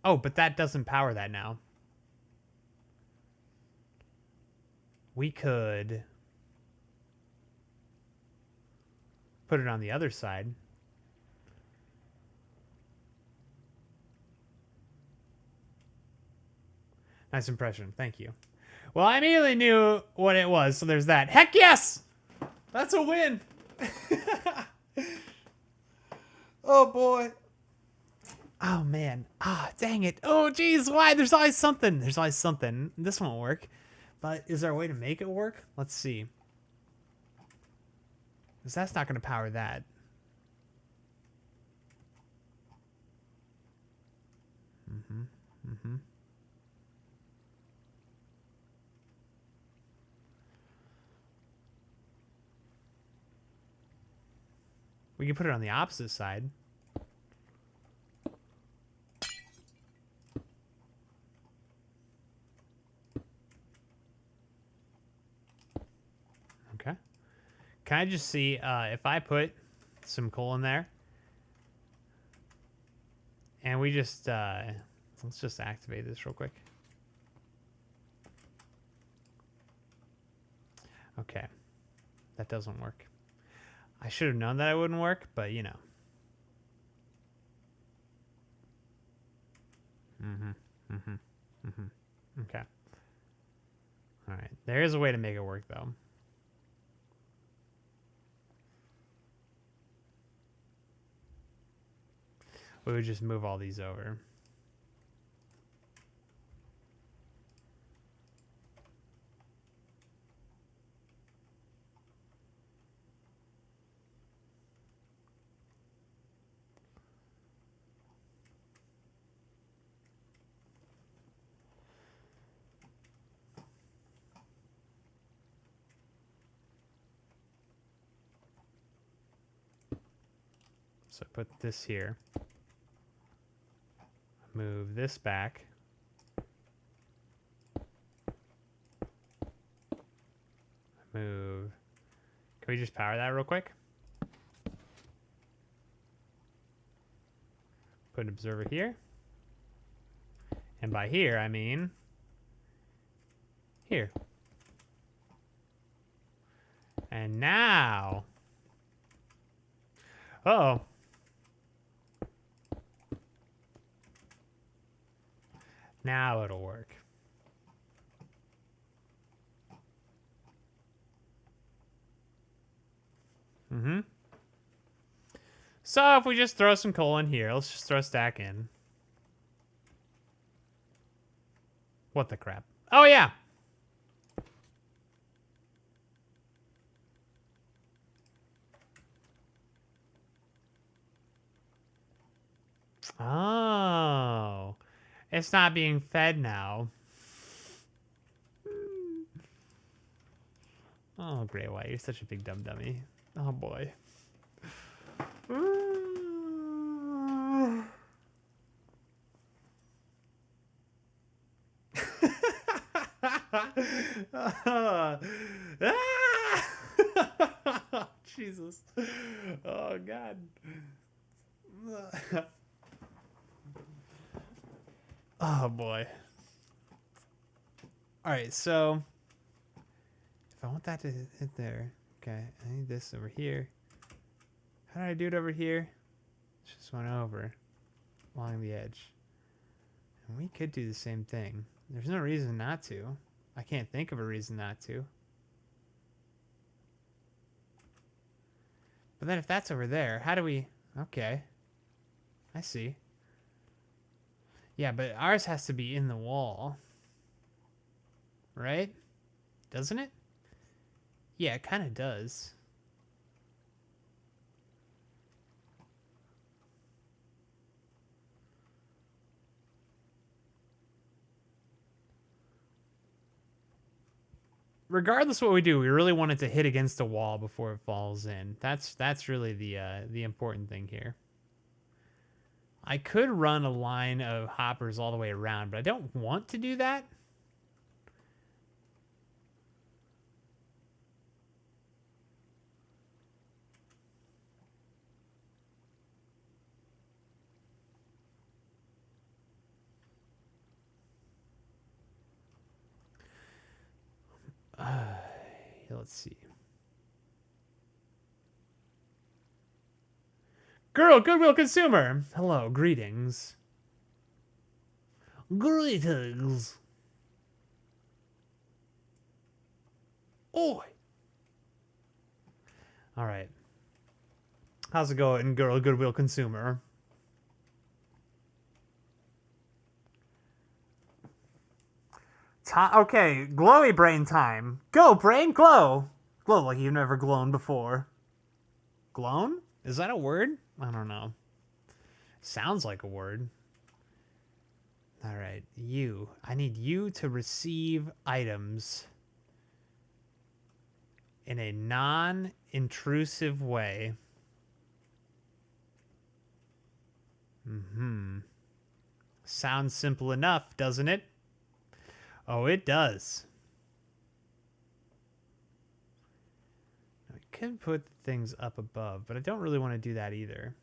Oh, but that doesn't power that now. We could put it on the other side. Nice impression. Thank you. Well, I immediately knew what it was, so there's that. Heck yes! That's a win! Oh, boy. Oh, man. Ah, dang it. Oh, geez. Why? There's always something. There's always something. This won't work. But is there a way to make it work? Let's see. Because that's not going to power that. Mm-hmm. We can put it on the opposite side. Okay. Can I just see if I put some coal in there and we just let's just activate this real quick. Okay. That doesn't work. I should have known that it wouldn't work, but you know. Okay. All right. There is a way to make it work, though. We would just move all these over. So put this here. Move this back. Move. Can we just power that real quick? Put an observer here. And by here, I mean here. And now... Uh-oh. Now it'll work. Mm-hmm. So if we just throw some coal in here, let's just throw a stack in. What the crap? Oh, yeah. Oh. It's not being fed now. Oh, Grey White, you're such a big dumb dummy. Oh, boy. Jesus. Oh, God. Oh, boy. All right, so if I want that to hit there, okay, I need this over here. How did I do it over here? It just went over along the edge. And we could do the same thing. There's no reason not to. I can't think of a reason not to. But then if that's over there, how do we... Okay. I see. Yeah, but ours has to be in the wall. Right? Doesn't it? Yeah, it kind of does. Regardless of what we do, we really want it to hit against a wall before it falls in. That's really the important thing here. I could run a line of hoppers all the way around, but I don't want to do that. Let's see. Girl, Goodwill Consumer. Hello, greetings. Greetings. Oi. All right. How's it going, Girl, Goodwill Consumer? Okay, glowy brain time. Go, brain, glow. Glow like you've never glown before. Glown? Is that a word? I don't know. Sounds like a word. All right, you. I need you to receive items in a non-intrusive way. Sounds simple enough, doesn't it? Oh, it does. I could put things up above, but I don't really want to do that either.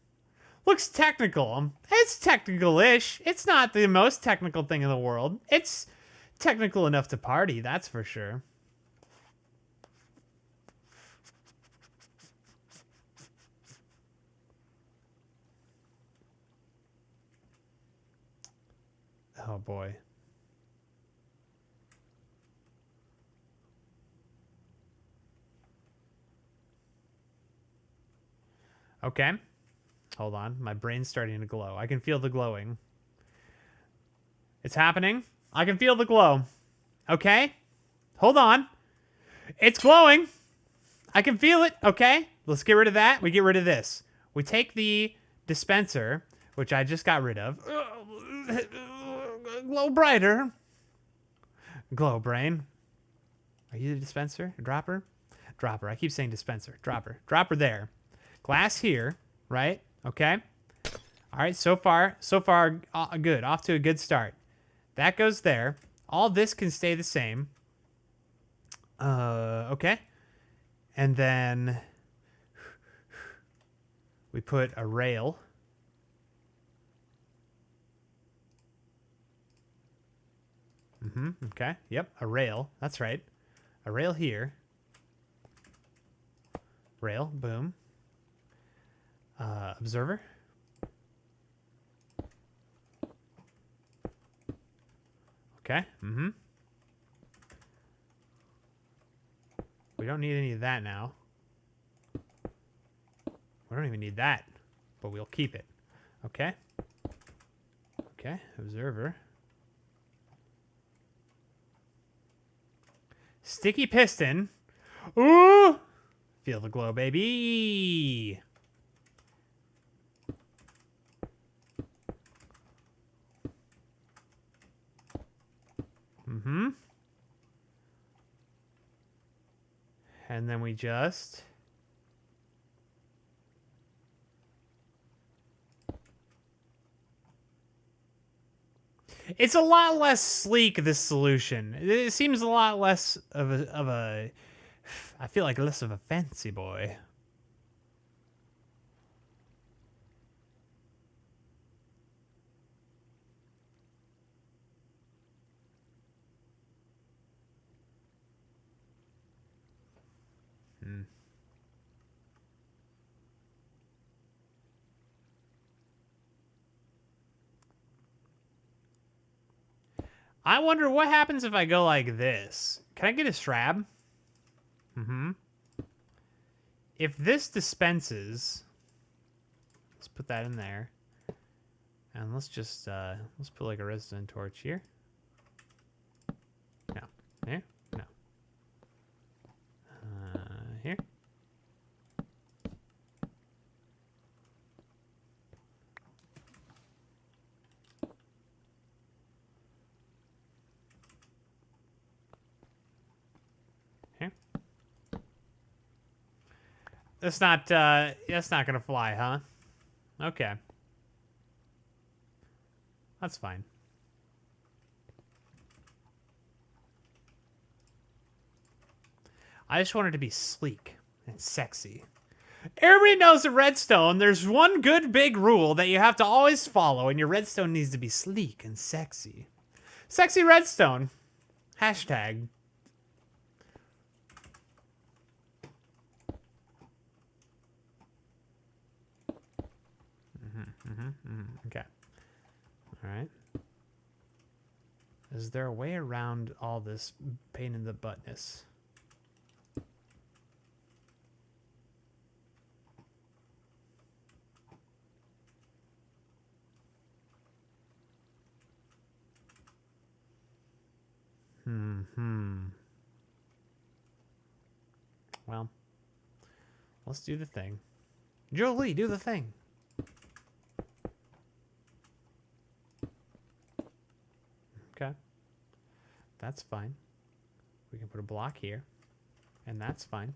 Looks technical. It's technical-ish. It's not the most technical thing in the world. It's technical enough to party, that's for sure. Oh boy. Okay. Hold on. My brain's starting to glow. I can feel the glowing. It's happening. I can feel the glow. Okay. Hold on. It's glowing. I can feel it. Okay. Let's get rid of that. We get rid of this. We take the dispenser, which I just got rid of. Glow brighter. Glow brain. Are you the dispenser? Dropper? Dropper. I keep saying dispenser. Dropper. Dropper there. Glass here, right? Okay. All right, so far, good. Off to a good start. That goes there. All this can stay the same. Okay. And then we put a rail. Okay. Yep, a rail. That's right. A rail here. Rail. Boom. Observer. Okay. We don't need any of that now. We don't even need that, but we'll keep it. Okay. Okay. Observer. Sticky piston. Ooh! Feel the glow, baby. And then we just... It's a lot less sleek, this solution. It seems a lot less of a I feel like less of a fancy boy. I wonder what happens if I go like this. Can I get a Strab? If this dispenses, let's put that in there. And let's just, let's put like a redstone torch here. No. Here? No. Here? That's not gonna fly, huh? Okay. That's fine. I just want it to be sleek and sexy. Everybody knows at redstone, there's one good big rule that you have to always follow, and your redstone needs to be sleek and sexy. Sexy redstone. Hashtag. Okay. All right. Is there a way around all this pain in the buttness? Well, let's do the thing. Jolie, do the thing. That's fine. We can put a block here. And that's fine.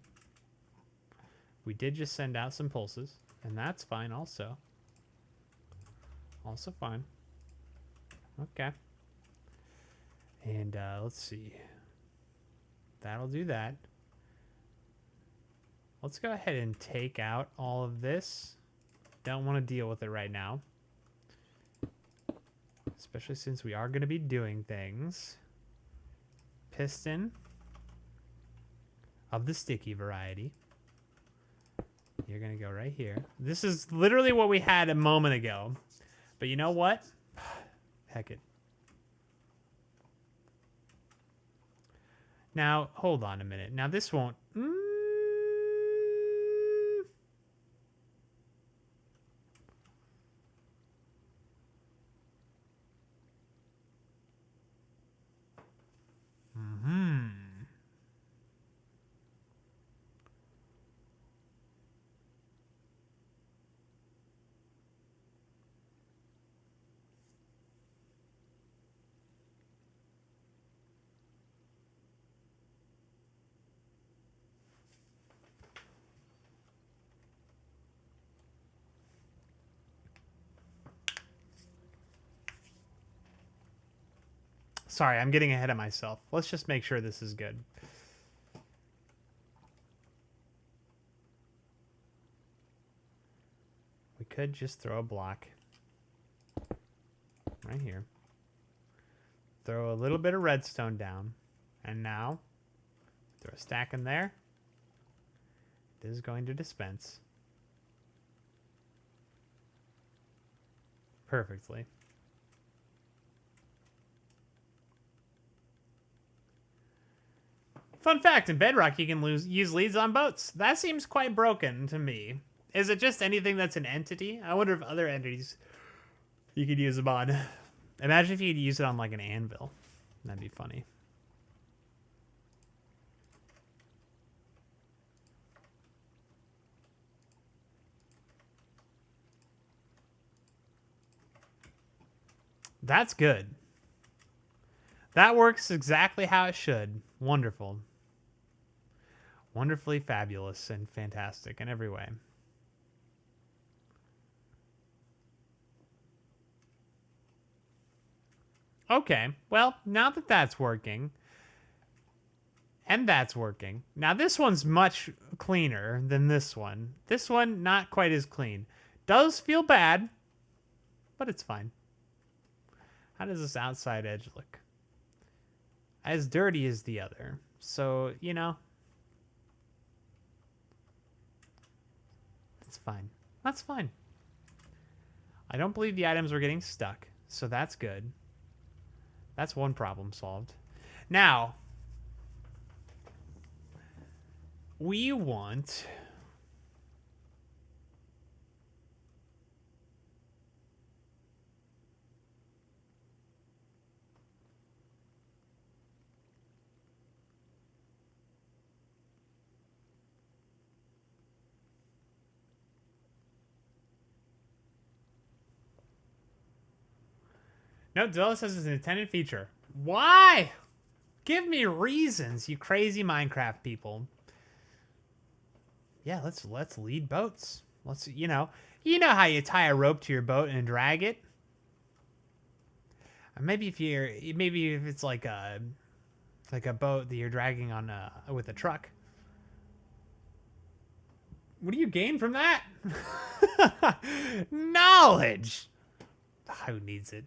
We did just send out some pulses. And that's fine also. Also fine. Okay. And let's see. That'll do that. Let's go ahead and take out all of this. Don't want to deal with it right now. Especially since we are going to be doing things. Piston. Of the sticky variety. You're going to go right here. This is literally what we had a moment ago. But you know what? Heck it. Now, hold on a minute. Now, this won't... Sorry, I'm getting ahead of myself. Let's just make sure this is good. We could just throw a block right here. Throw a little bit of redstone down. And now, throw a stack in there. This is going to dispense. Perfectly. Fun fact, in Bedrock you can use leads on boats. That seems quite broken to me. Is it just anything that's an entity? I wonder if other entities you could use them on. Imagine if you could use it on like an anvil. That'd be funny. That's good. That works exactly how it should. Wonderful. Wonderfully fabulous and fantastic in every way. Okay, well, now that that's working, and that's working. Now this one's much cleaner than this one. This one, not quite as clean. Does feel bad, but it's fine. How does this outside edge look? As dirty as the other. So, you know. That's fine. That's fine. I don't believe the items were getting stuck. So that's good. That's one problem solved. Now, we want... No, Dwella says it's an intended feature. Why? Give me reasons, you crazy Minecraft people. Yeah, let's lead boats. Let's you know how you tie a rope to your boat and drag it. Or maybe if it's like a boat that you're dragging on with a truck. What do you gain from that? Knowledge. Who needs it?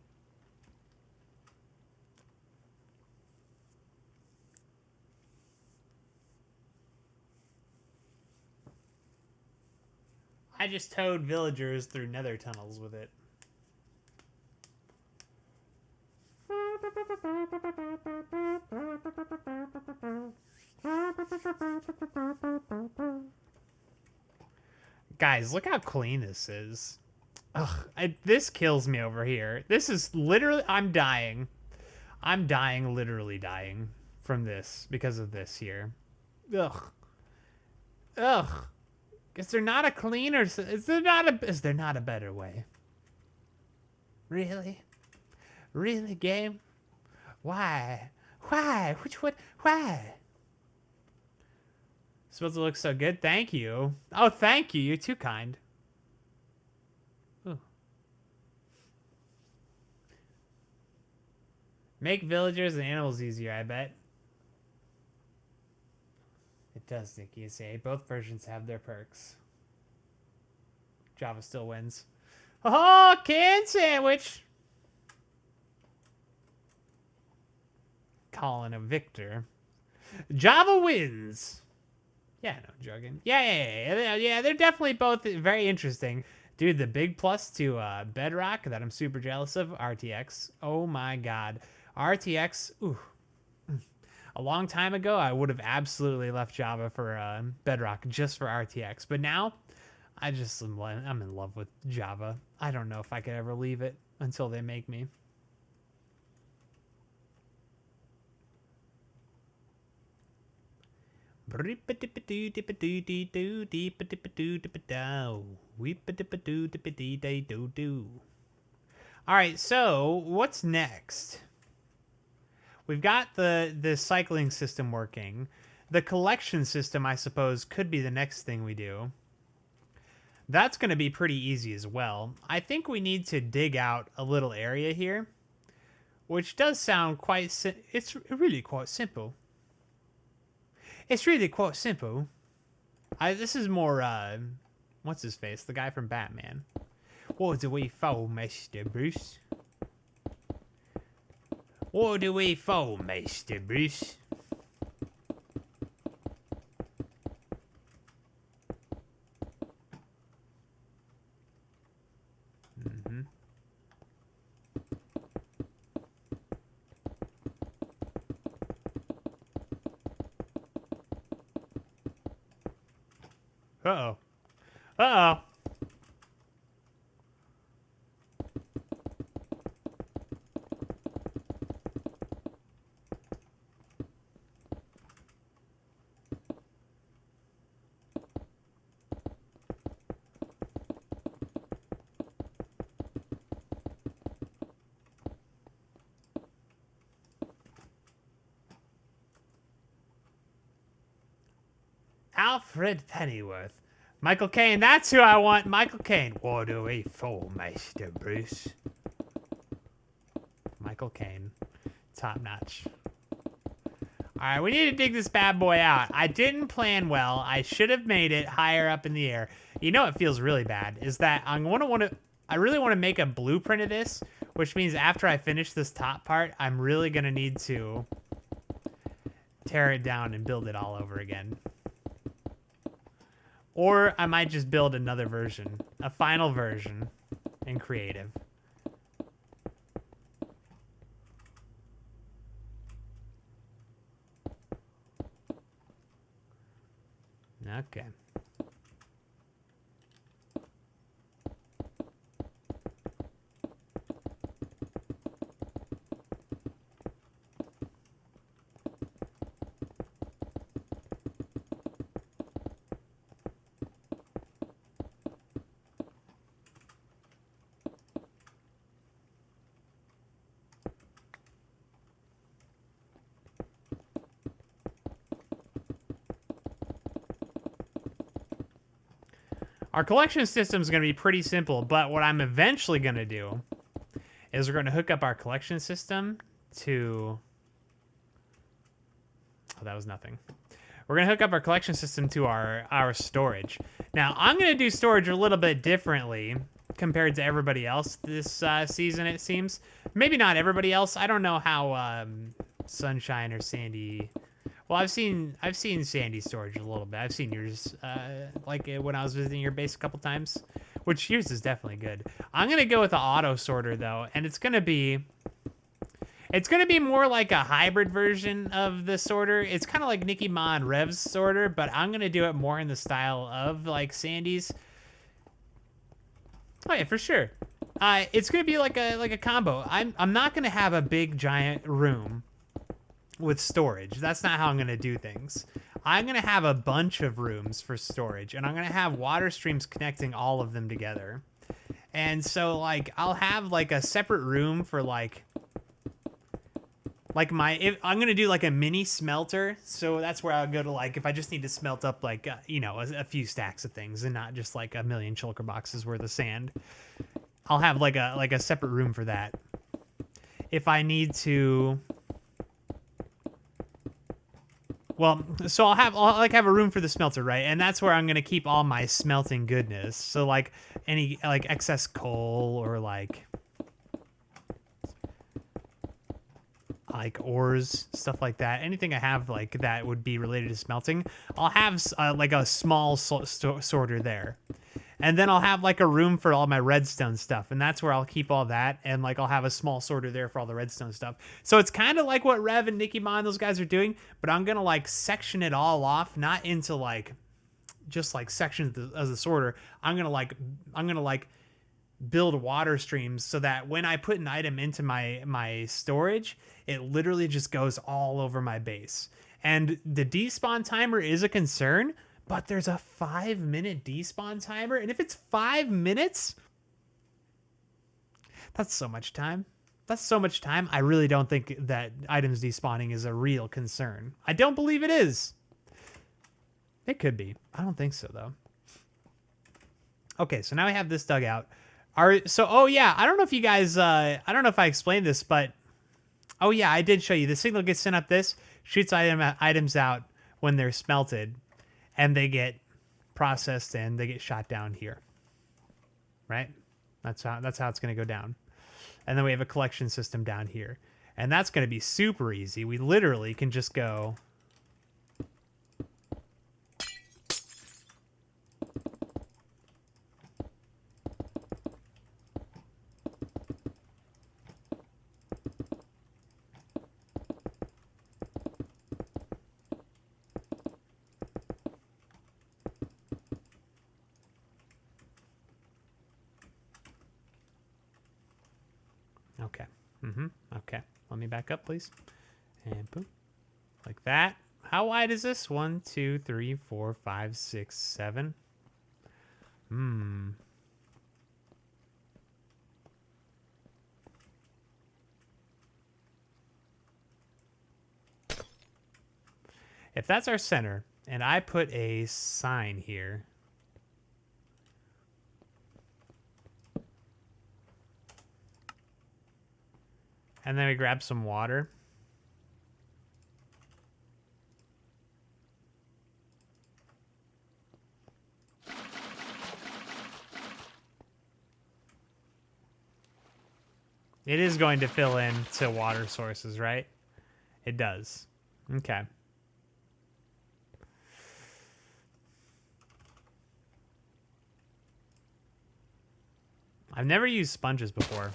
I just towed villagers through nether tunnels with it. Guys, look how clean this is. Ugh, this kills me over here. This is literally... I'm dying. I'm dying, literally dying from this because of this here. Ugh. Ugh. Is there not a cleaner? Is there not a better way? Really? Really, game? Why? Why? Why? Supposed to look so good. Thank you. Oh, thank you. You're too kind. Ooh. Make villagers and animals easier, I bet. It does, Nikki. You say both versions have their perks. Java still wins. Oh, can sandwich. Calling a victor. Java wins. Yeah, no joking. Yeah. They're definitely both very interesting. Dude, the big plus to Bedrock that I'm super jealous of, RTX. Oh my god. RTX, ooh. A long time ago, I would have absolutely left Java for Bedrock just for RTX. But now, I'm in love with Java. I don't know if I could ever leave it until they make me. All right, so what's next? We've got the cycling system working. The collection system, I suppose, could be the next thing we do. That's going to be pretty easy as well. I think we need to dig out a little area here, which does sound it's really quite simple. It's really quite simple. This is more, what's his face? The guy from Batman. What do we fold, Mr. Bruce? What do we fold, Mr. Bruce? Uh-oh. Uh-oh. Alfred Pennyworth. Michael Caine, that's who I want. Michael Caine. What do we for, Mr. Bruce? Michael Caine. Top notch. Alright, we need to dig this bad boy out. I didn't plan well. I should have made it higher up in the air. You know it feels really bad, is that I really want to make a blueprint of this, which means after I finish this top part, I'm really going to need to tear it down and build it all over again. Or I might just build another version, a final version in creative. Okay. Our collection system is going to be pretty simple, but what I'm eventually going to do is we're going to hook up our collection system to... Oh, that was nothing. We're going to hook up our collection system to our storage. Now, I'm going to do storage a little bit differently compared to everybody else this season, it seems. Maybe not everybody else. I don't know how Sunshine or Sandy... Well, I've seen Sandy's storage a little bit. I've seen yours, like when I was visiting your base a couple times, which yours is definitely good. I'm gonna go with the auto sorter though, and it's gonna be more like a hybrid version of the sorter. It's kind of like Nicky Ma and Rev's sorter, but I'm gonna do it more in the style of like Sandy's. Oh yeah, for sure. It's gonna be like a combo. I'm not gonna have a big giant room with storage. That's not how I'm going to do things. I'm going to have a bunch of rooms for storage, and I'm going to have water streams connecting all of them together. And so, like, I'll have, like, a separate room for, like, Like I'm gonna do like a mini smelter, so that's where I'll go to, like, if I just need to smelt up like you know, a few stacks of things and not just like a million shulker boxes worth of sand. I'll have like a separate room for that. If I need to, well, so I'll like have a room for the smelter, right? And that's where I'm gonna keep all my smelting goodness. So like any like excess coal or like ores, stuff like that. Anything I have like that would be related to smelting, I'll have like a small sorter there. And then I'll have like a room for all my redstone stuff, and that's where I'll keep all that. And like I'll have a small sorter there for all the redstone stuff. So it's kind of like what Rev and Nicky Ma and those guys are doing, but I'm gonna like section it all off, not into like just like sections as a sorter. I'm gonna like build water streams so that when I put an item into my storage, it literally just goes all over my base. And the despawn timer is a concern, but there's a 5-minute despawn timer, and if it's 5 minutes, that's so much time. That's so much time. I really don't think that items despawning is a real concern. I don't believe it is. It could be. I don't think so, though. Okay, so now I have this dug out. Oh yeah, I don't know if you guys, I don't know if I explained this, but, oh yeah, I did show you. The signal gets sent up this, shoots items out when they're smelted, and they get processed and they get shot down here. Right? That's how it's going to go down. And then we have a collection system down here. And that's going to be super easy. We literally can just go... Okay. Okay. Let me back up, please. And boom. Like that. How wide is this? 1, 2, 3, 4, 5, 6, 7. If that's our center, and I put a sign here... And then we grab some water. It is going to fill in to water sources, right? It does. Okay. I've never used sponges before.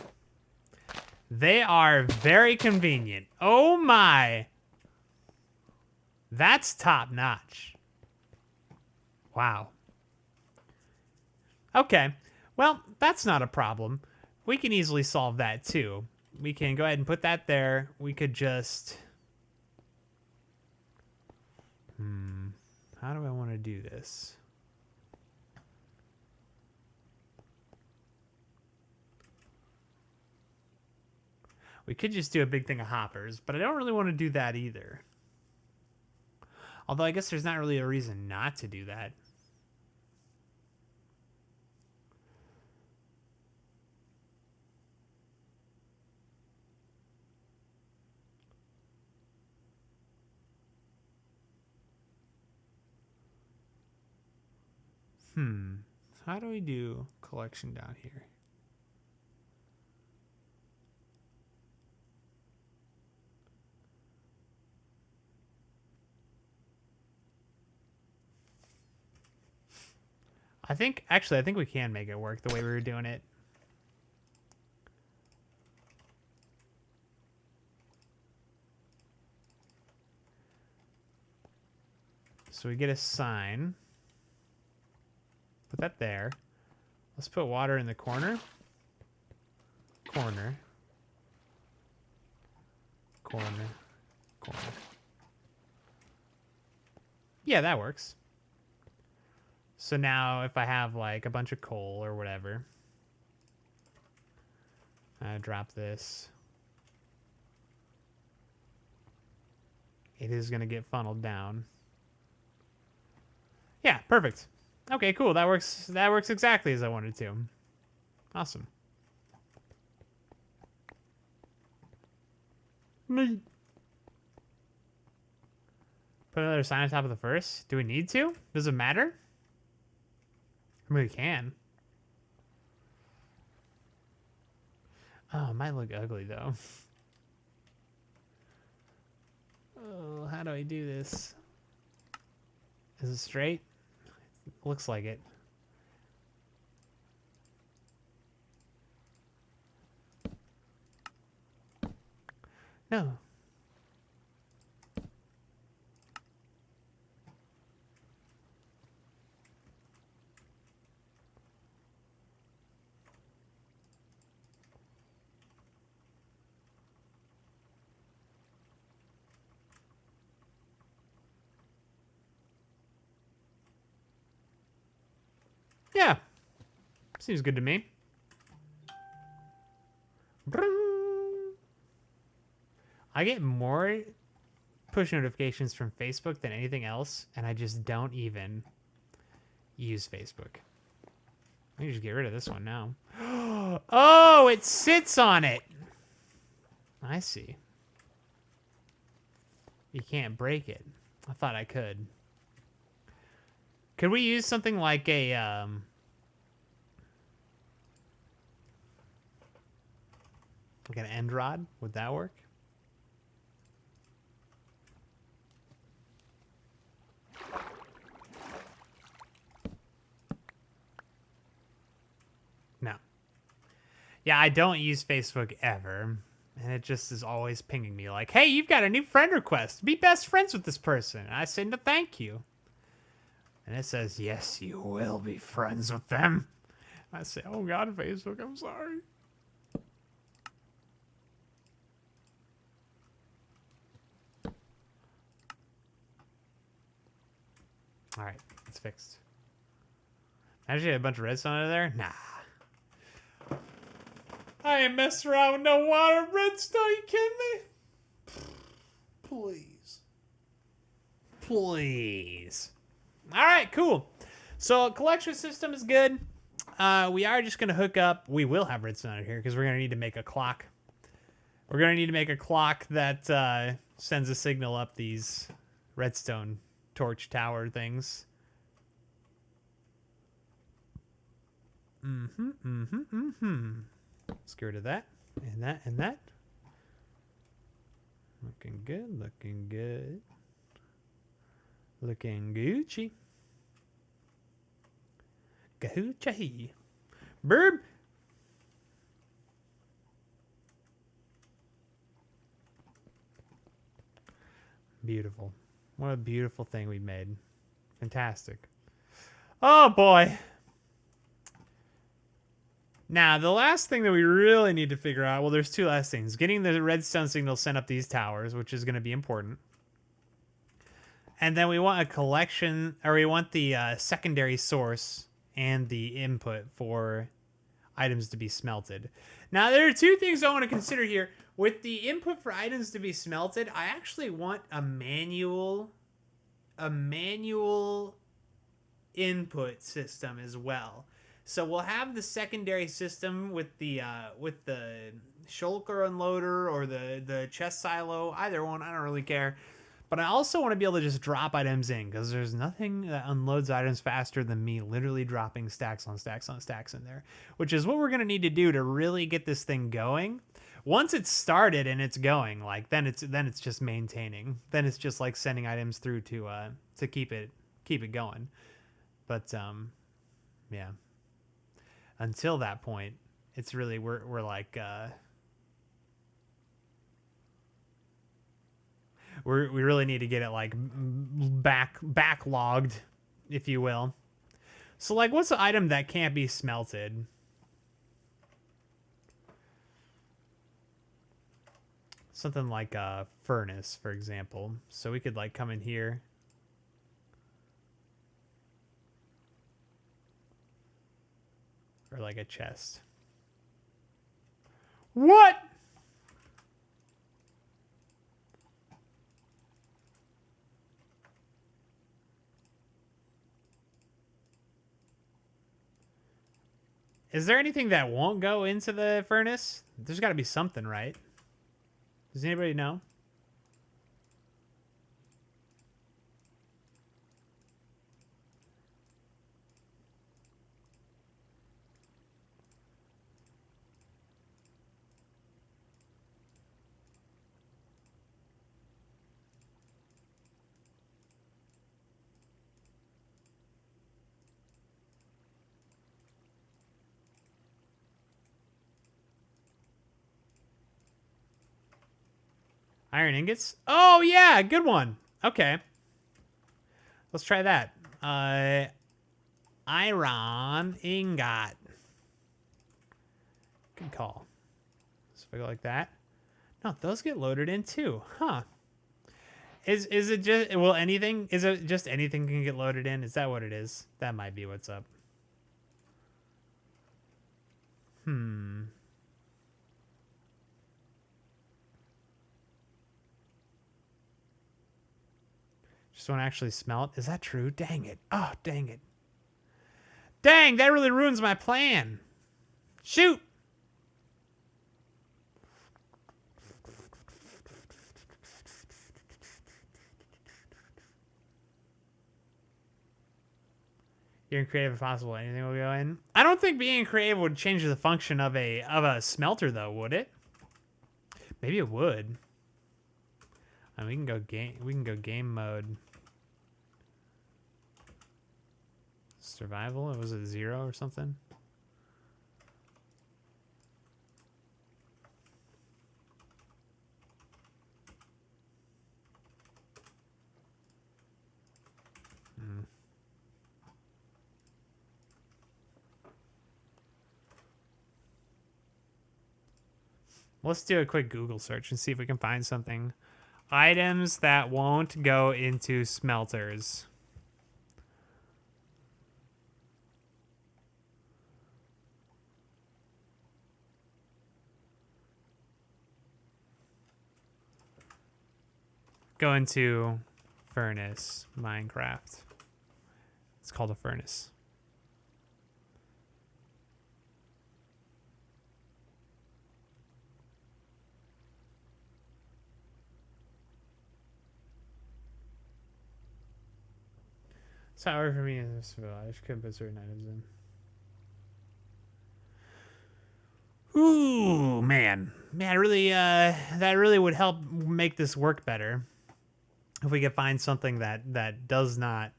They are very convenient. Oh my. That's top notch. Wow. Okay. Well, that's not a problem. We can easily solve that too. We can go ahead and put that there. We could just... How do I want to do this? We could just do a big thing of hoppers, but I don't really want to do that either. Although I guess there's not really a reason not to do that. How do we do collection down here? I think we can make it work the way we were doing it. So we get a sign. Put that there. Let's put water in the corner. Corner. Yeah, that works. So now if I have like a bunch of coal or whatever, I drop this. it is going to get funneled down. Yeah, perfect. Okay, cool. That works. That works exactly as I wanted to. Awesome. Me. Put another sign on top of the first. Do we need to? Does it matter? I mean, we can. Oh, it might look ugly though. Oh, how do I do this? Is it straight? Looks like it. No. Yeah. Seems good to me. I get more push notifications from Facebook than anything else, and I just don't even use Facebook. I can just get rid of this one now. Oh, it sits on it. I see. You can't break it. I thought I could. Could we use something like a like an end rod? Would that work? No. Yeah, I don't use Facebook ever. And it just is always pinging me like, hey, you've got a new friend request. Be best friends with this person. And I say, no, thank you. And it says, yes, you will be friends with them. I say, oh, God, Facebook, I'm sorry. All right, it's fixed. Actually, a bunch of redstone under there? Nah. I ain't messing around with no water redstone. You kidding me? Please. Please. All right, cool. So collection system is good. We are just going to hook up. We will have redstone out here because we're going to need to make a clock. We're going to need to make a clock that sends a signal up these redstone torch tower things. Let's get rid of that and that and that. Looking good, looking good. Looking Gucci. Gucci. Burb. Beautiful. What a beautiful thing we made. Fantastic. Oh boy. Now, the last thing that we really need to figure out, well, there's two last things. Getting the redstone signal sent up these towers, which is going to be important. And then we want a collection, or we want the secondary source and the input for items to be smelted. Now, there are two things I want to consider here. With the input for items to be smelted, I actually want a manual input system as well. So we'll have the secondary system with the shulker unloader or the chest silo, either one, I don't really care. But I also want to be able to just drop items in, because there's nothing that unloads items faster than me literally dropping stacks on stacks on stacks in there, which is what we're going to need to do to really get this thing going. Once it's started and it's going, like then it's just maintaining. Then it's just like sending items through to keep it going. But yeah. Until that point, it's really we're like we really need to get it like backlogged, if you will. So like, what's the item that can't be smelted? Something like a furnace, for example. So we could like come in here. Or like a chest. What? Is there anything that won't go into the furnace? There's got to be something, right? Does anybody know? Iron ingots? Oh, yeah, good one. Okay. Let's try that. Iron ingot. Good call. So if I go like that. No, those get loaded in too. Huh. Is it just, will anything, is it just anything can get loaded in? Is that what it is? That might be what's up. Just want to actually smelt. Is that true? Dang it. Oh, dang it. Dang, that really ruins my plan. Shoot. You're creative if possible. Anything will go in. I don't think being creative would change the function of a smelter though, would it? Maybe it would. We can go game mode. Survival? Was it 0 or something? Let's do a quick Google search and see if we can find something. Items that won't go into smelters. Go into furnace, Minecraft. It's called a furnace. It's not hard for me in this village. Could put certain items in. Ooh, man. Man, really, that really would help make this work better. If we could find something that does not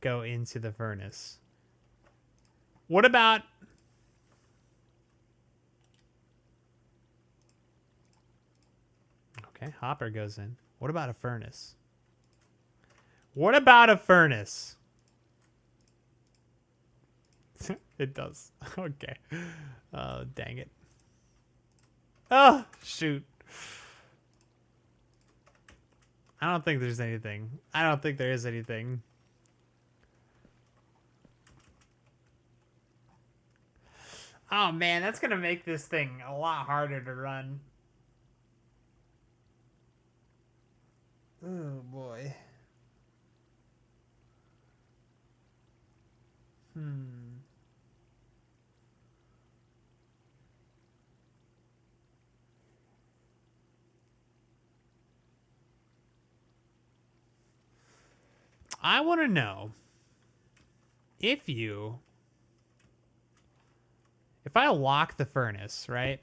go into the furnace. What about... Okay, hopper goes in. What about a furnace? What about a furnace? It does. Okay. Oh, dang it. Oh, shoot. I don't think there's anything. I don't think there is anything. Oh, man, that's going to make this thing a lot harder to run. Oh, boy. I want to know if I lock the furnace, right?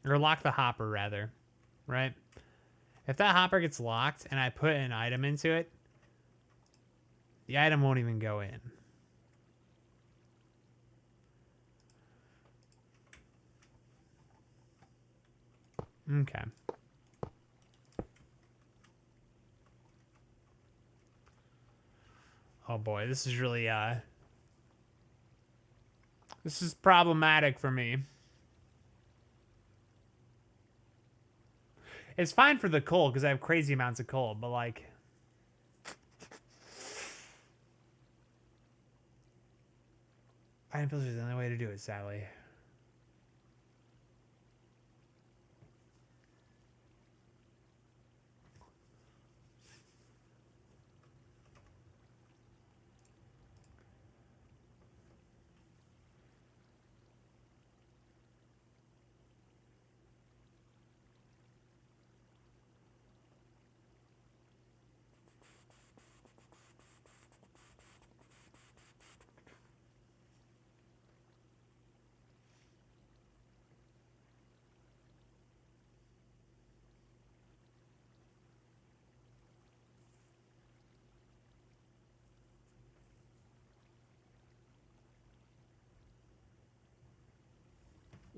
Or lock the hopper, rather, right? If that hopper gets locked and I put an item into it, the item won't even go in. Okay. Oh boy, this is really, this is problematic for me. It's fine for the coal, because I have crazy amounts of coal, but like... Iron filter is the only way to do it, sadly.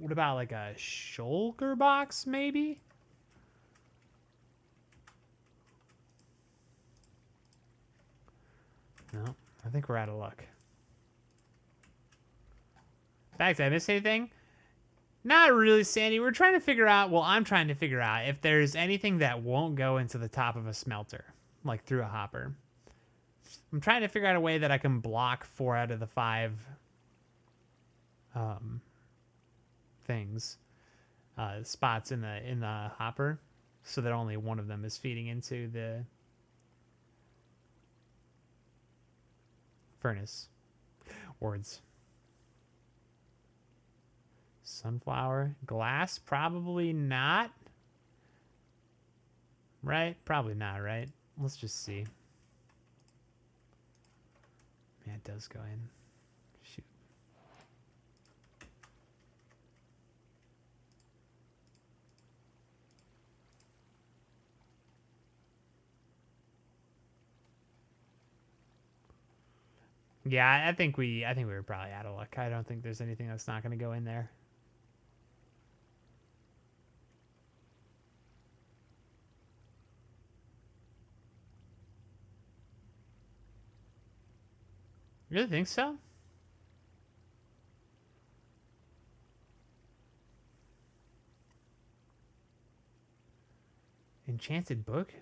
What about like a shulker box, maybe? No, I think we're out of luck. Back, did I miss anything? Not really, Sandy. We're trying to figure out, well, I'm trying to figure out if there's anything that won't go into the top of a smelter, like through a hopper. I'm trying to figure out a way that I can block 4 out of the 5 things, spots in the hopper, so that only one of them is feeding into the furnace. Words. Sunflower. Glass? Probably not. Right? Probably not, right? Let's just see. Yeah, it does go in. Shoot. Yeah, I think we were probably out of luck. I don't think there's anything that's not going to go in there. You really think so? Enchanted book?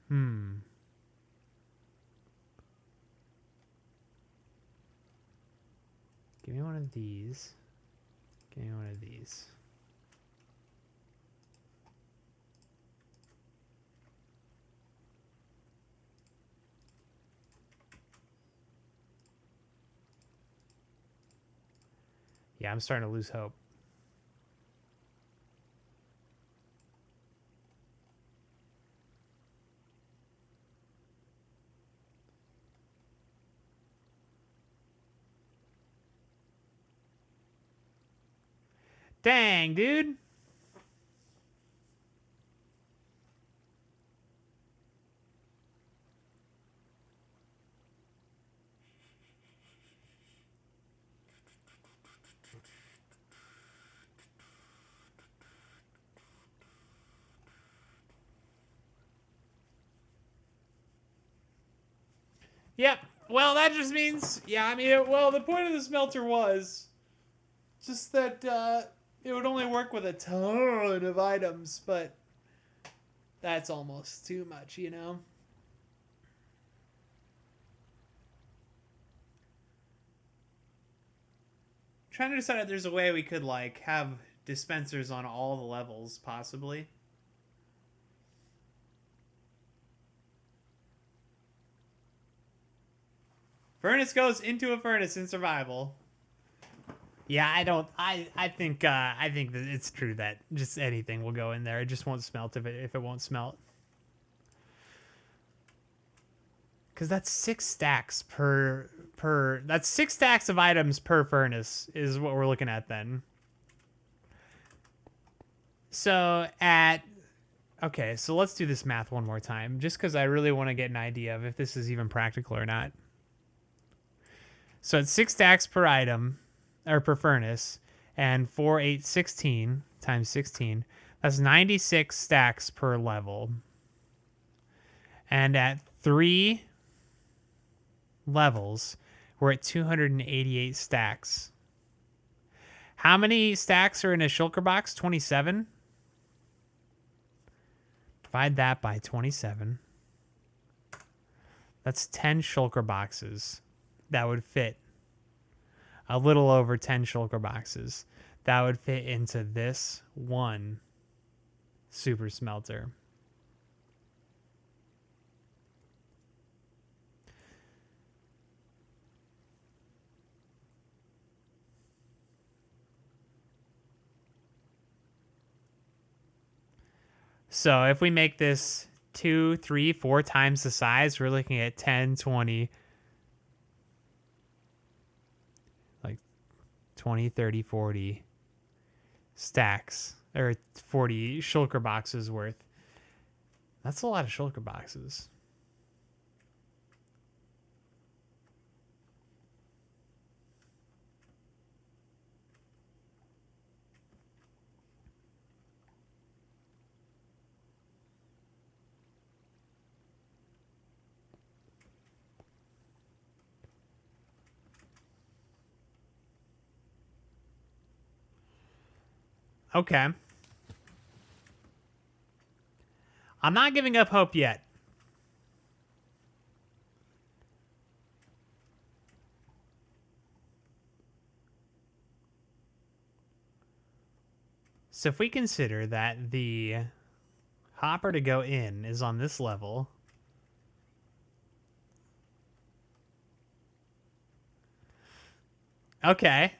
Hmm. Give me one of these. Give me one of these. Yeah, I'm starting to lose hope. Dang, dude. Yep. Well, that just means, yeah, I mean, well, the point of the smelter was just that it would only work with a ton of items, but that's almost too much, you know? Trying to decide if there's a way we could, like, have dispensers on all the levels, possibly. Furnace goes into a furnace in survival. Yeah, I think that it's true that just anything will go in there. It just won't smelt if it won't smelt. Cause that's 6 stacks per that's 6 stacks of items per furnace is what we're looking at then. So okay, so let's do this math one more time, just because I really want to get an idea of if this is even practical or not. So it's 6 stacks per item, or per furnace, and 4, 8, 16 times 16. That's 96 stacks per level. And at 3 levels, we're at 288 stacks. How many stacks are in a shulker box? 27. Divide that by 27. That's 10 shulker boxes. That would fit a little over 10 shulker boxes. That would fit into this one super smelter. So if we make this 2, 3, 4 times the size, we're looking at 10, 20, like 20, 30, 40 stacks, or 40 shulker boxes worth. That's a lot of shulker boxes. Okay. I'm not giving up hope yet. So if we consider that the hopper to go in is on this level. Okay.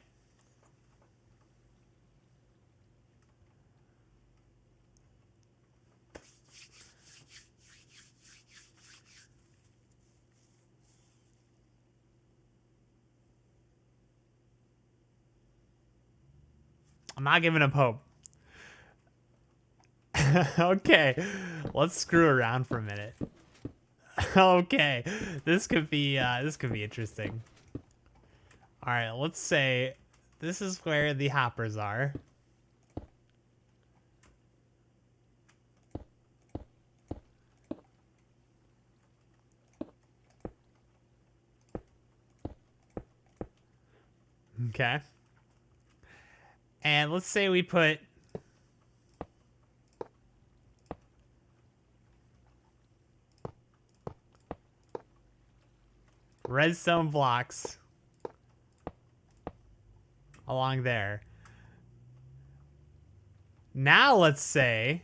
I'm not giving up hope. Okay. Let's screw around for a minute. Okay. This could be interesting. All right, let's say this is where the hoppers are. Okay. And let's say we put redstone blocks along there. Now let's say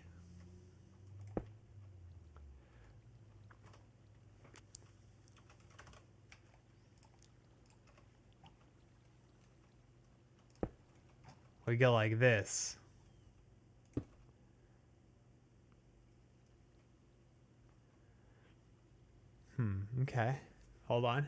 we go like this. Okay. Hold on.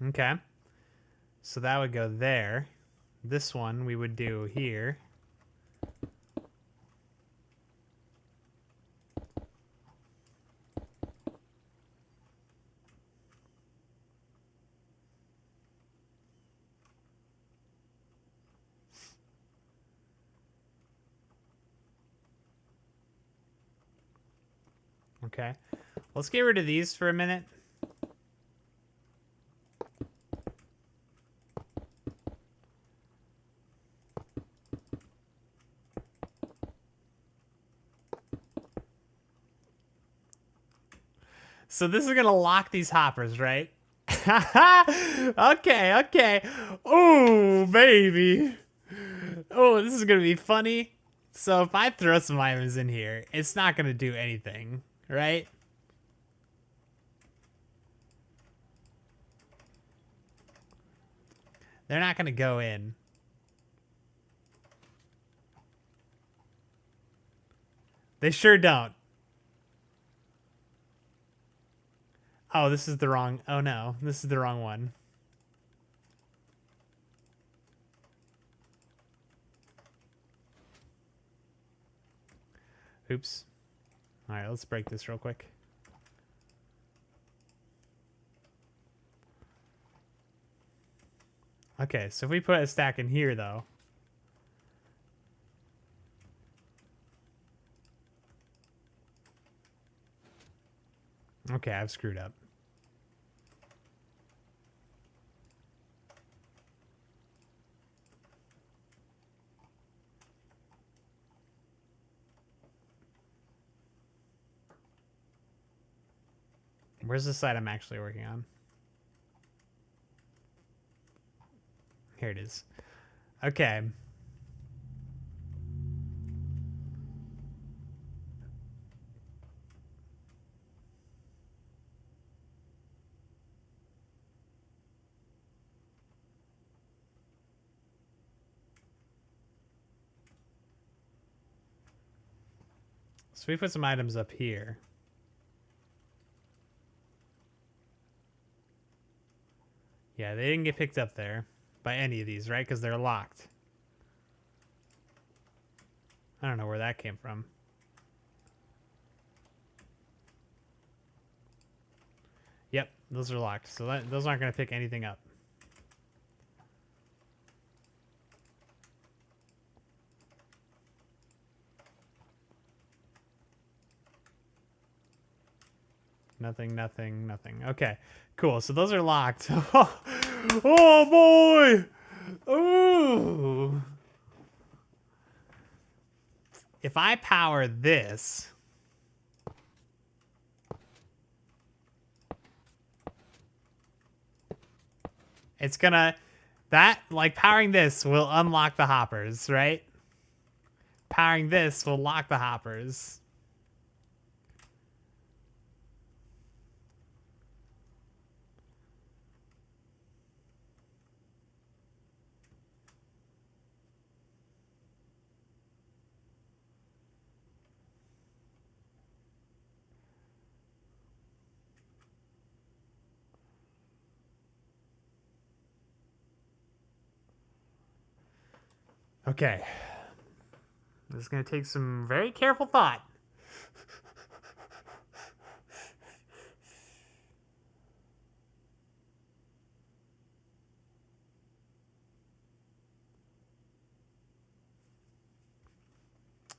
Okay. So that would go there. This one we would do here. Okay. Let's get rid of these for a minute. So this is going to lock these hoppers, right? Okay. Oh, baby. Oh, this is going to be funny. So if I throw some items in here, it's not going to do anything, right? They're not going to go in. They sure don't. Oh, this is the wrong... Oh, no. This is the wrong one. Oops. All right, let's break this real quick. Okay, so if we put a stack in here, though... Okay, I've screwed up. Where's the side I'm actually working on? Here it is. Okay. So we put some items up here. Yeah, they didn't get picked up there by any of these, right? Because they're locked. I don't know where that came from. Yep, those are locked. So those aren't going to pick anything up. Nothing, nothing, nothing. Okay, cool. So those are locked. Oh boy! Ooh. If I power this, it's gonna, like powering this will unlock the hoppers, right? Powering this will lock the hoppers. Okay. This is going to take some very careful thought.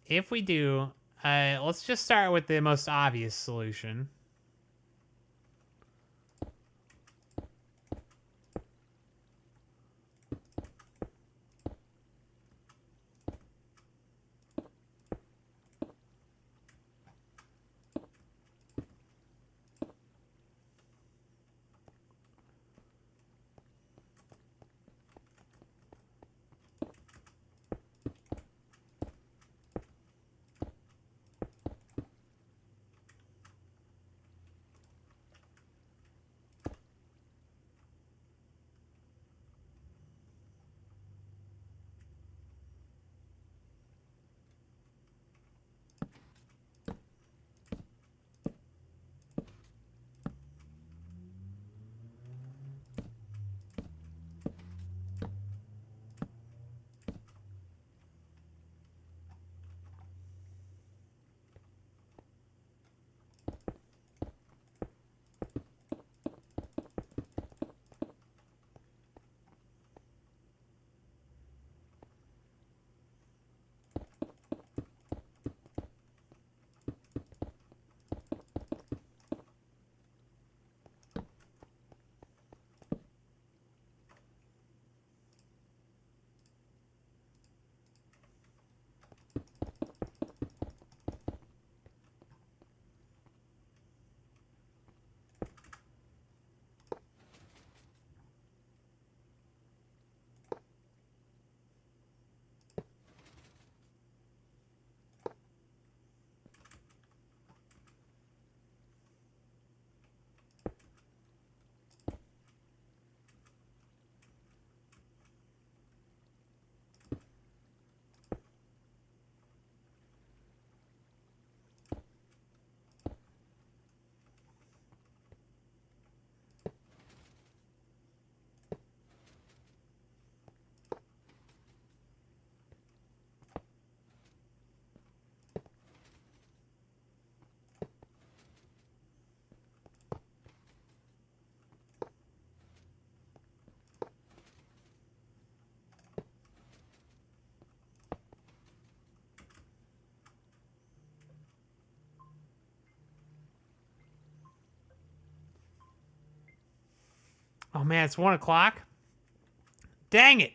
If we do, let's just start with the most obvious solution. Oh man, it's 1 o'clock. Dang it.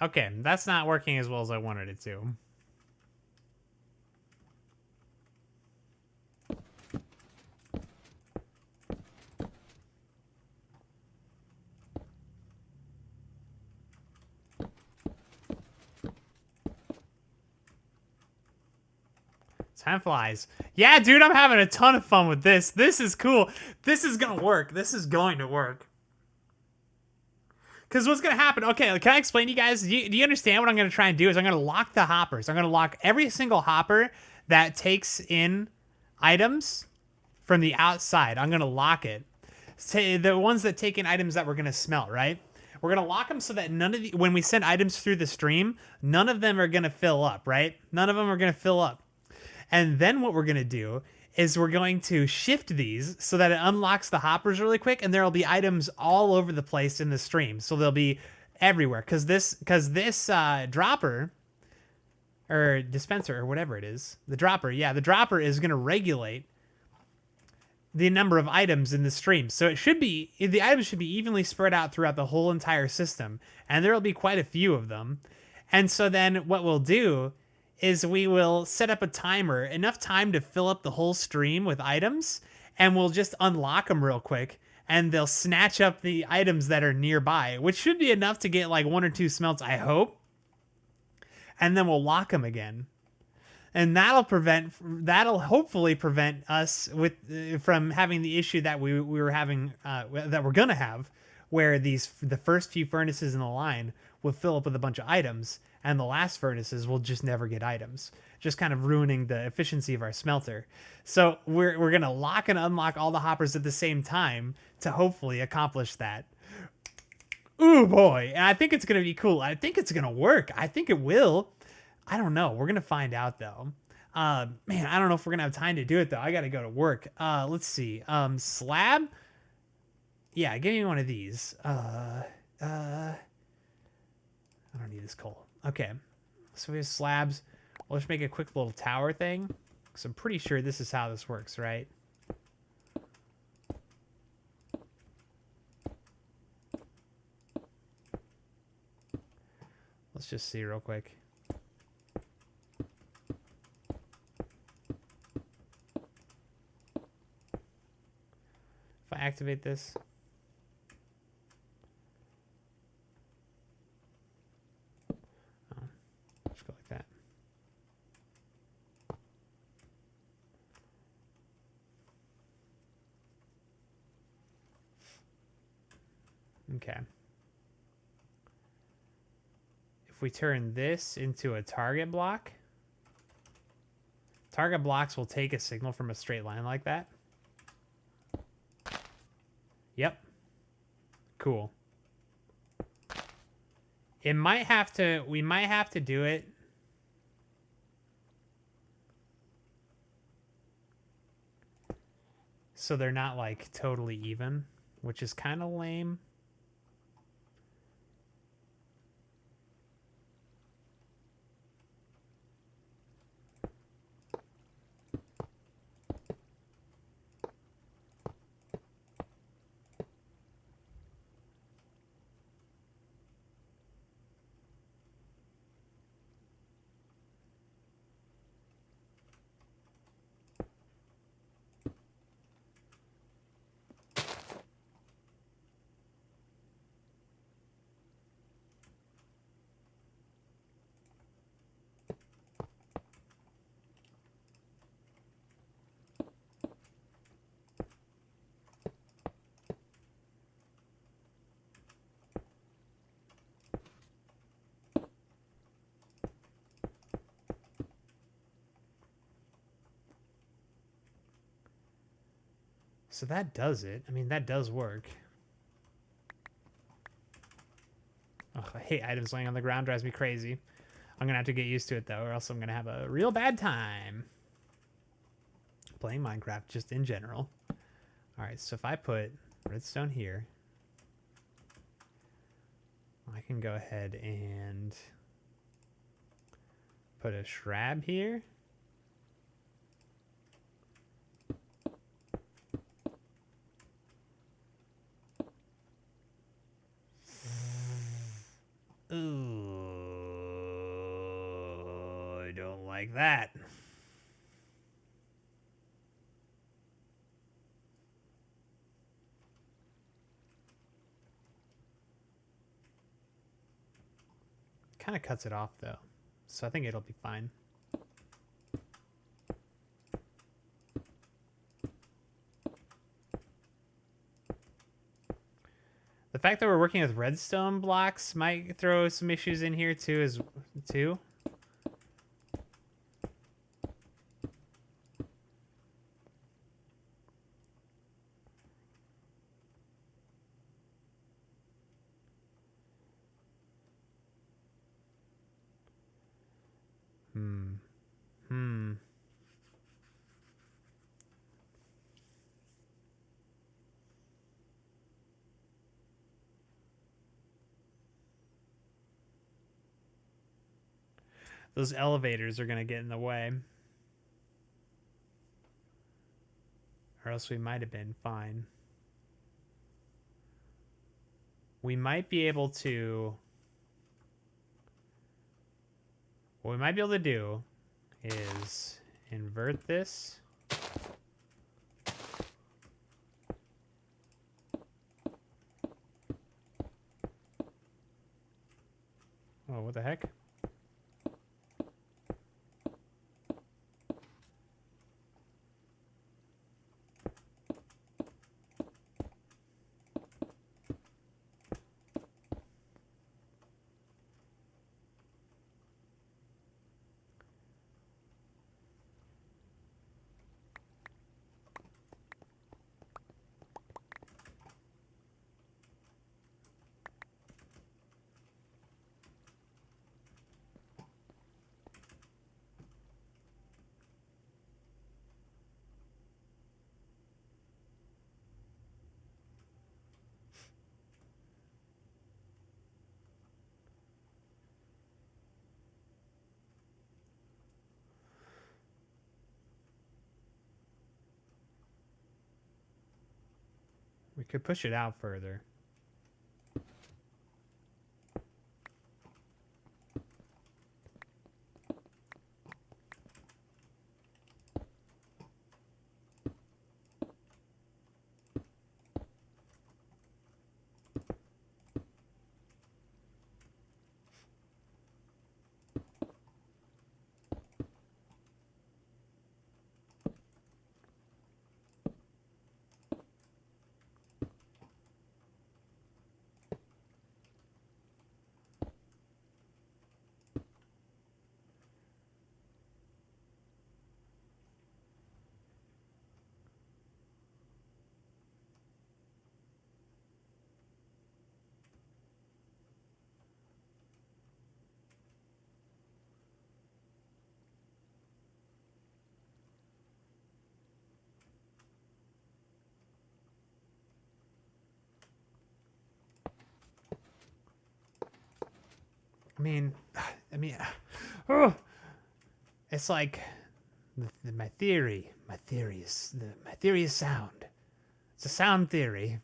Okay, that's not working as well as I wanted it to. Time flies. Yeah, dude, I'm having a ton of fun with this. This is cool. This is gonna work. This is going to work. Because what's gonna happen? Okay, can I explain to you guys? Do you understand what I'm gonna try and do? Is I'm gonna lock the hoppers. I'm gonna lock every single hopper that takes in items from the outside. I'm gonna lock it. Say the ones that take in items that we're gonna smelt, right? We're going to lock them so that when we send items through the stream, none of them are going to fill up, right? None of them are going to fill up. And then what we're going to do is we're going to shift these so that it unlocks the hoppers really quick, and there'll be items all over the place in the stream. So they'll be everywhere, because this dropper or dispenser or whatever it is, the dropper is going to regulate the number of items in the stream. So the items should be evenly spread out throughout the whole entire system, and there'll be quite a few of them. And so then what we'll do is we will set up a timer, enough time to fill up the whole stream with items, and we'll just unlock them real quick, and they'll snatch up the items that are nearby, which should be enough to get like 1 or 2 smelts, I hope. And then we'll lock them again. And that'll hopefully prevent us from having the issue that we were having, that we're gonna have, where the first few furnaces in the line will fill up with a bunch of items, and the last furnaces will just never get items, just kind of ruining the efficiency of our smelter. So we're gonna lock and unlock all the hoppers at the same time to hopefully accomplish that. Ooh boy, and I think it's gonna be cool. I think it's gonna work. I think it will. I don't know. We're gonna find out though. Man, I don't know if we're gonna have time to do it though. I gotta go to work. Let's see. Slab. Yeah, give me one of these. I don't need this coal. Okay, so we have slabs. We'll just make a quick little tower thing, because I'm pretty sure this is how this works, right? Let's just see real quick. If I activate this. Just go like that. Okay. If we turn this into a target block, target blocks will take a signal from a straight line like that. Yep. Cool. We might have to do it. So they're not like totally even, which is kind of lame. So that does it. I mean, that does work. Oh, I hate items laying on the ground. Drives me crazy. I'm going to have to get used to it, though, or else I'm going to have a real bad time playing Minecraft, just in general. All right, so if I put redstone here, I can go ahead and put a shrab here. Ooh, I don't like that. Kind of cuts it off though, so I think it'll be fine. The fact that we're working with redstone blocks might throw some issues in here too. Those elevators are going to get in the way. Or else we might have been fine. We might be able to... What we might be able to do is invert this. Oh, what the heck? We could push it out further. Oh, it's like my theory. My theory is sound. It's a sound theory.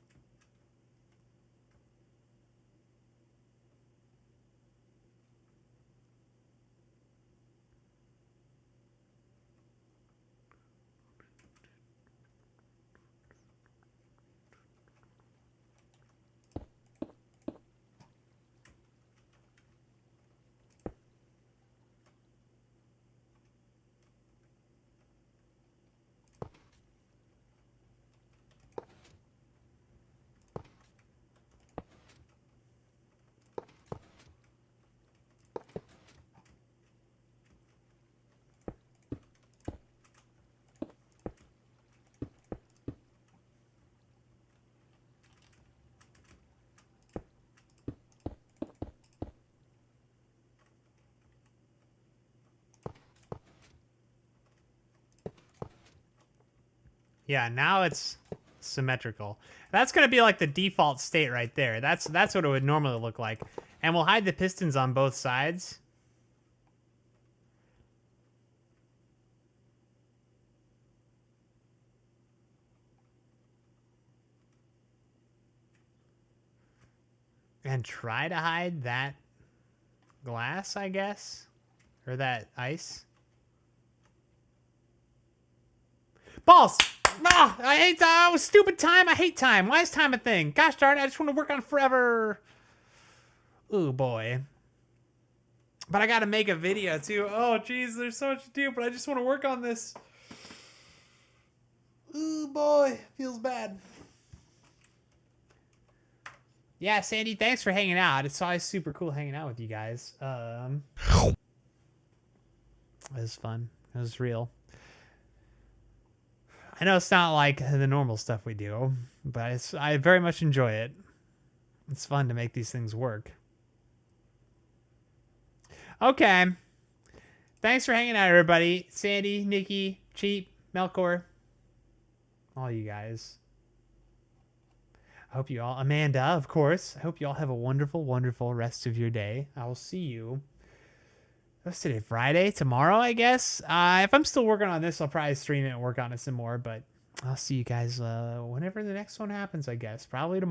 Yeah, now it's symmetrical. That's going to be like the default state right there. That's what it would normally look like. And we'll hide the pistons on both sides. And try to hide that glass, I guess. Or that ice. Balls! Ah, I hate stupid time. I hate time. Why is time a thing? Gosh darn it, I just want to work on it forever. Ooh, boy. But I gotta make a video, too. Oh, jeez, there's so much to do, but I just want to work on this. Ooh, boy. Feels bad. Yeah, Sandy, thanks for hanging out. It's always super cool hanging out with you guys. It was fun. It was real. I know it's not like the normal stuff we do, but I very much enjoy it. It's fun to make these things work. Okay. Thanks for hanging out, everybody. Sandy, Nikki, Cheap, Melkor, all you guys. I hope you all, Amanda, of course. I hope you all have a wonderful, wonderful rest of your day. I will see you. What's today? Friday? Tomorrow, I guess? If I'm still working on this, I'll probably stream it and work on it some more. But I'll see you guys whenever the next one happens, I guess. Probably tomorrow.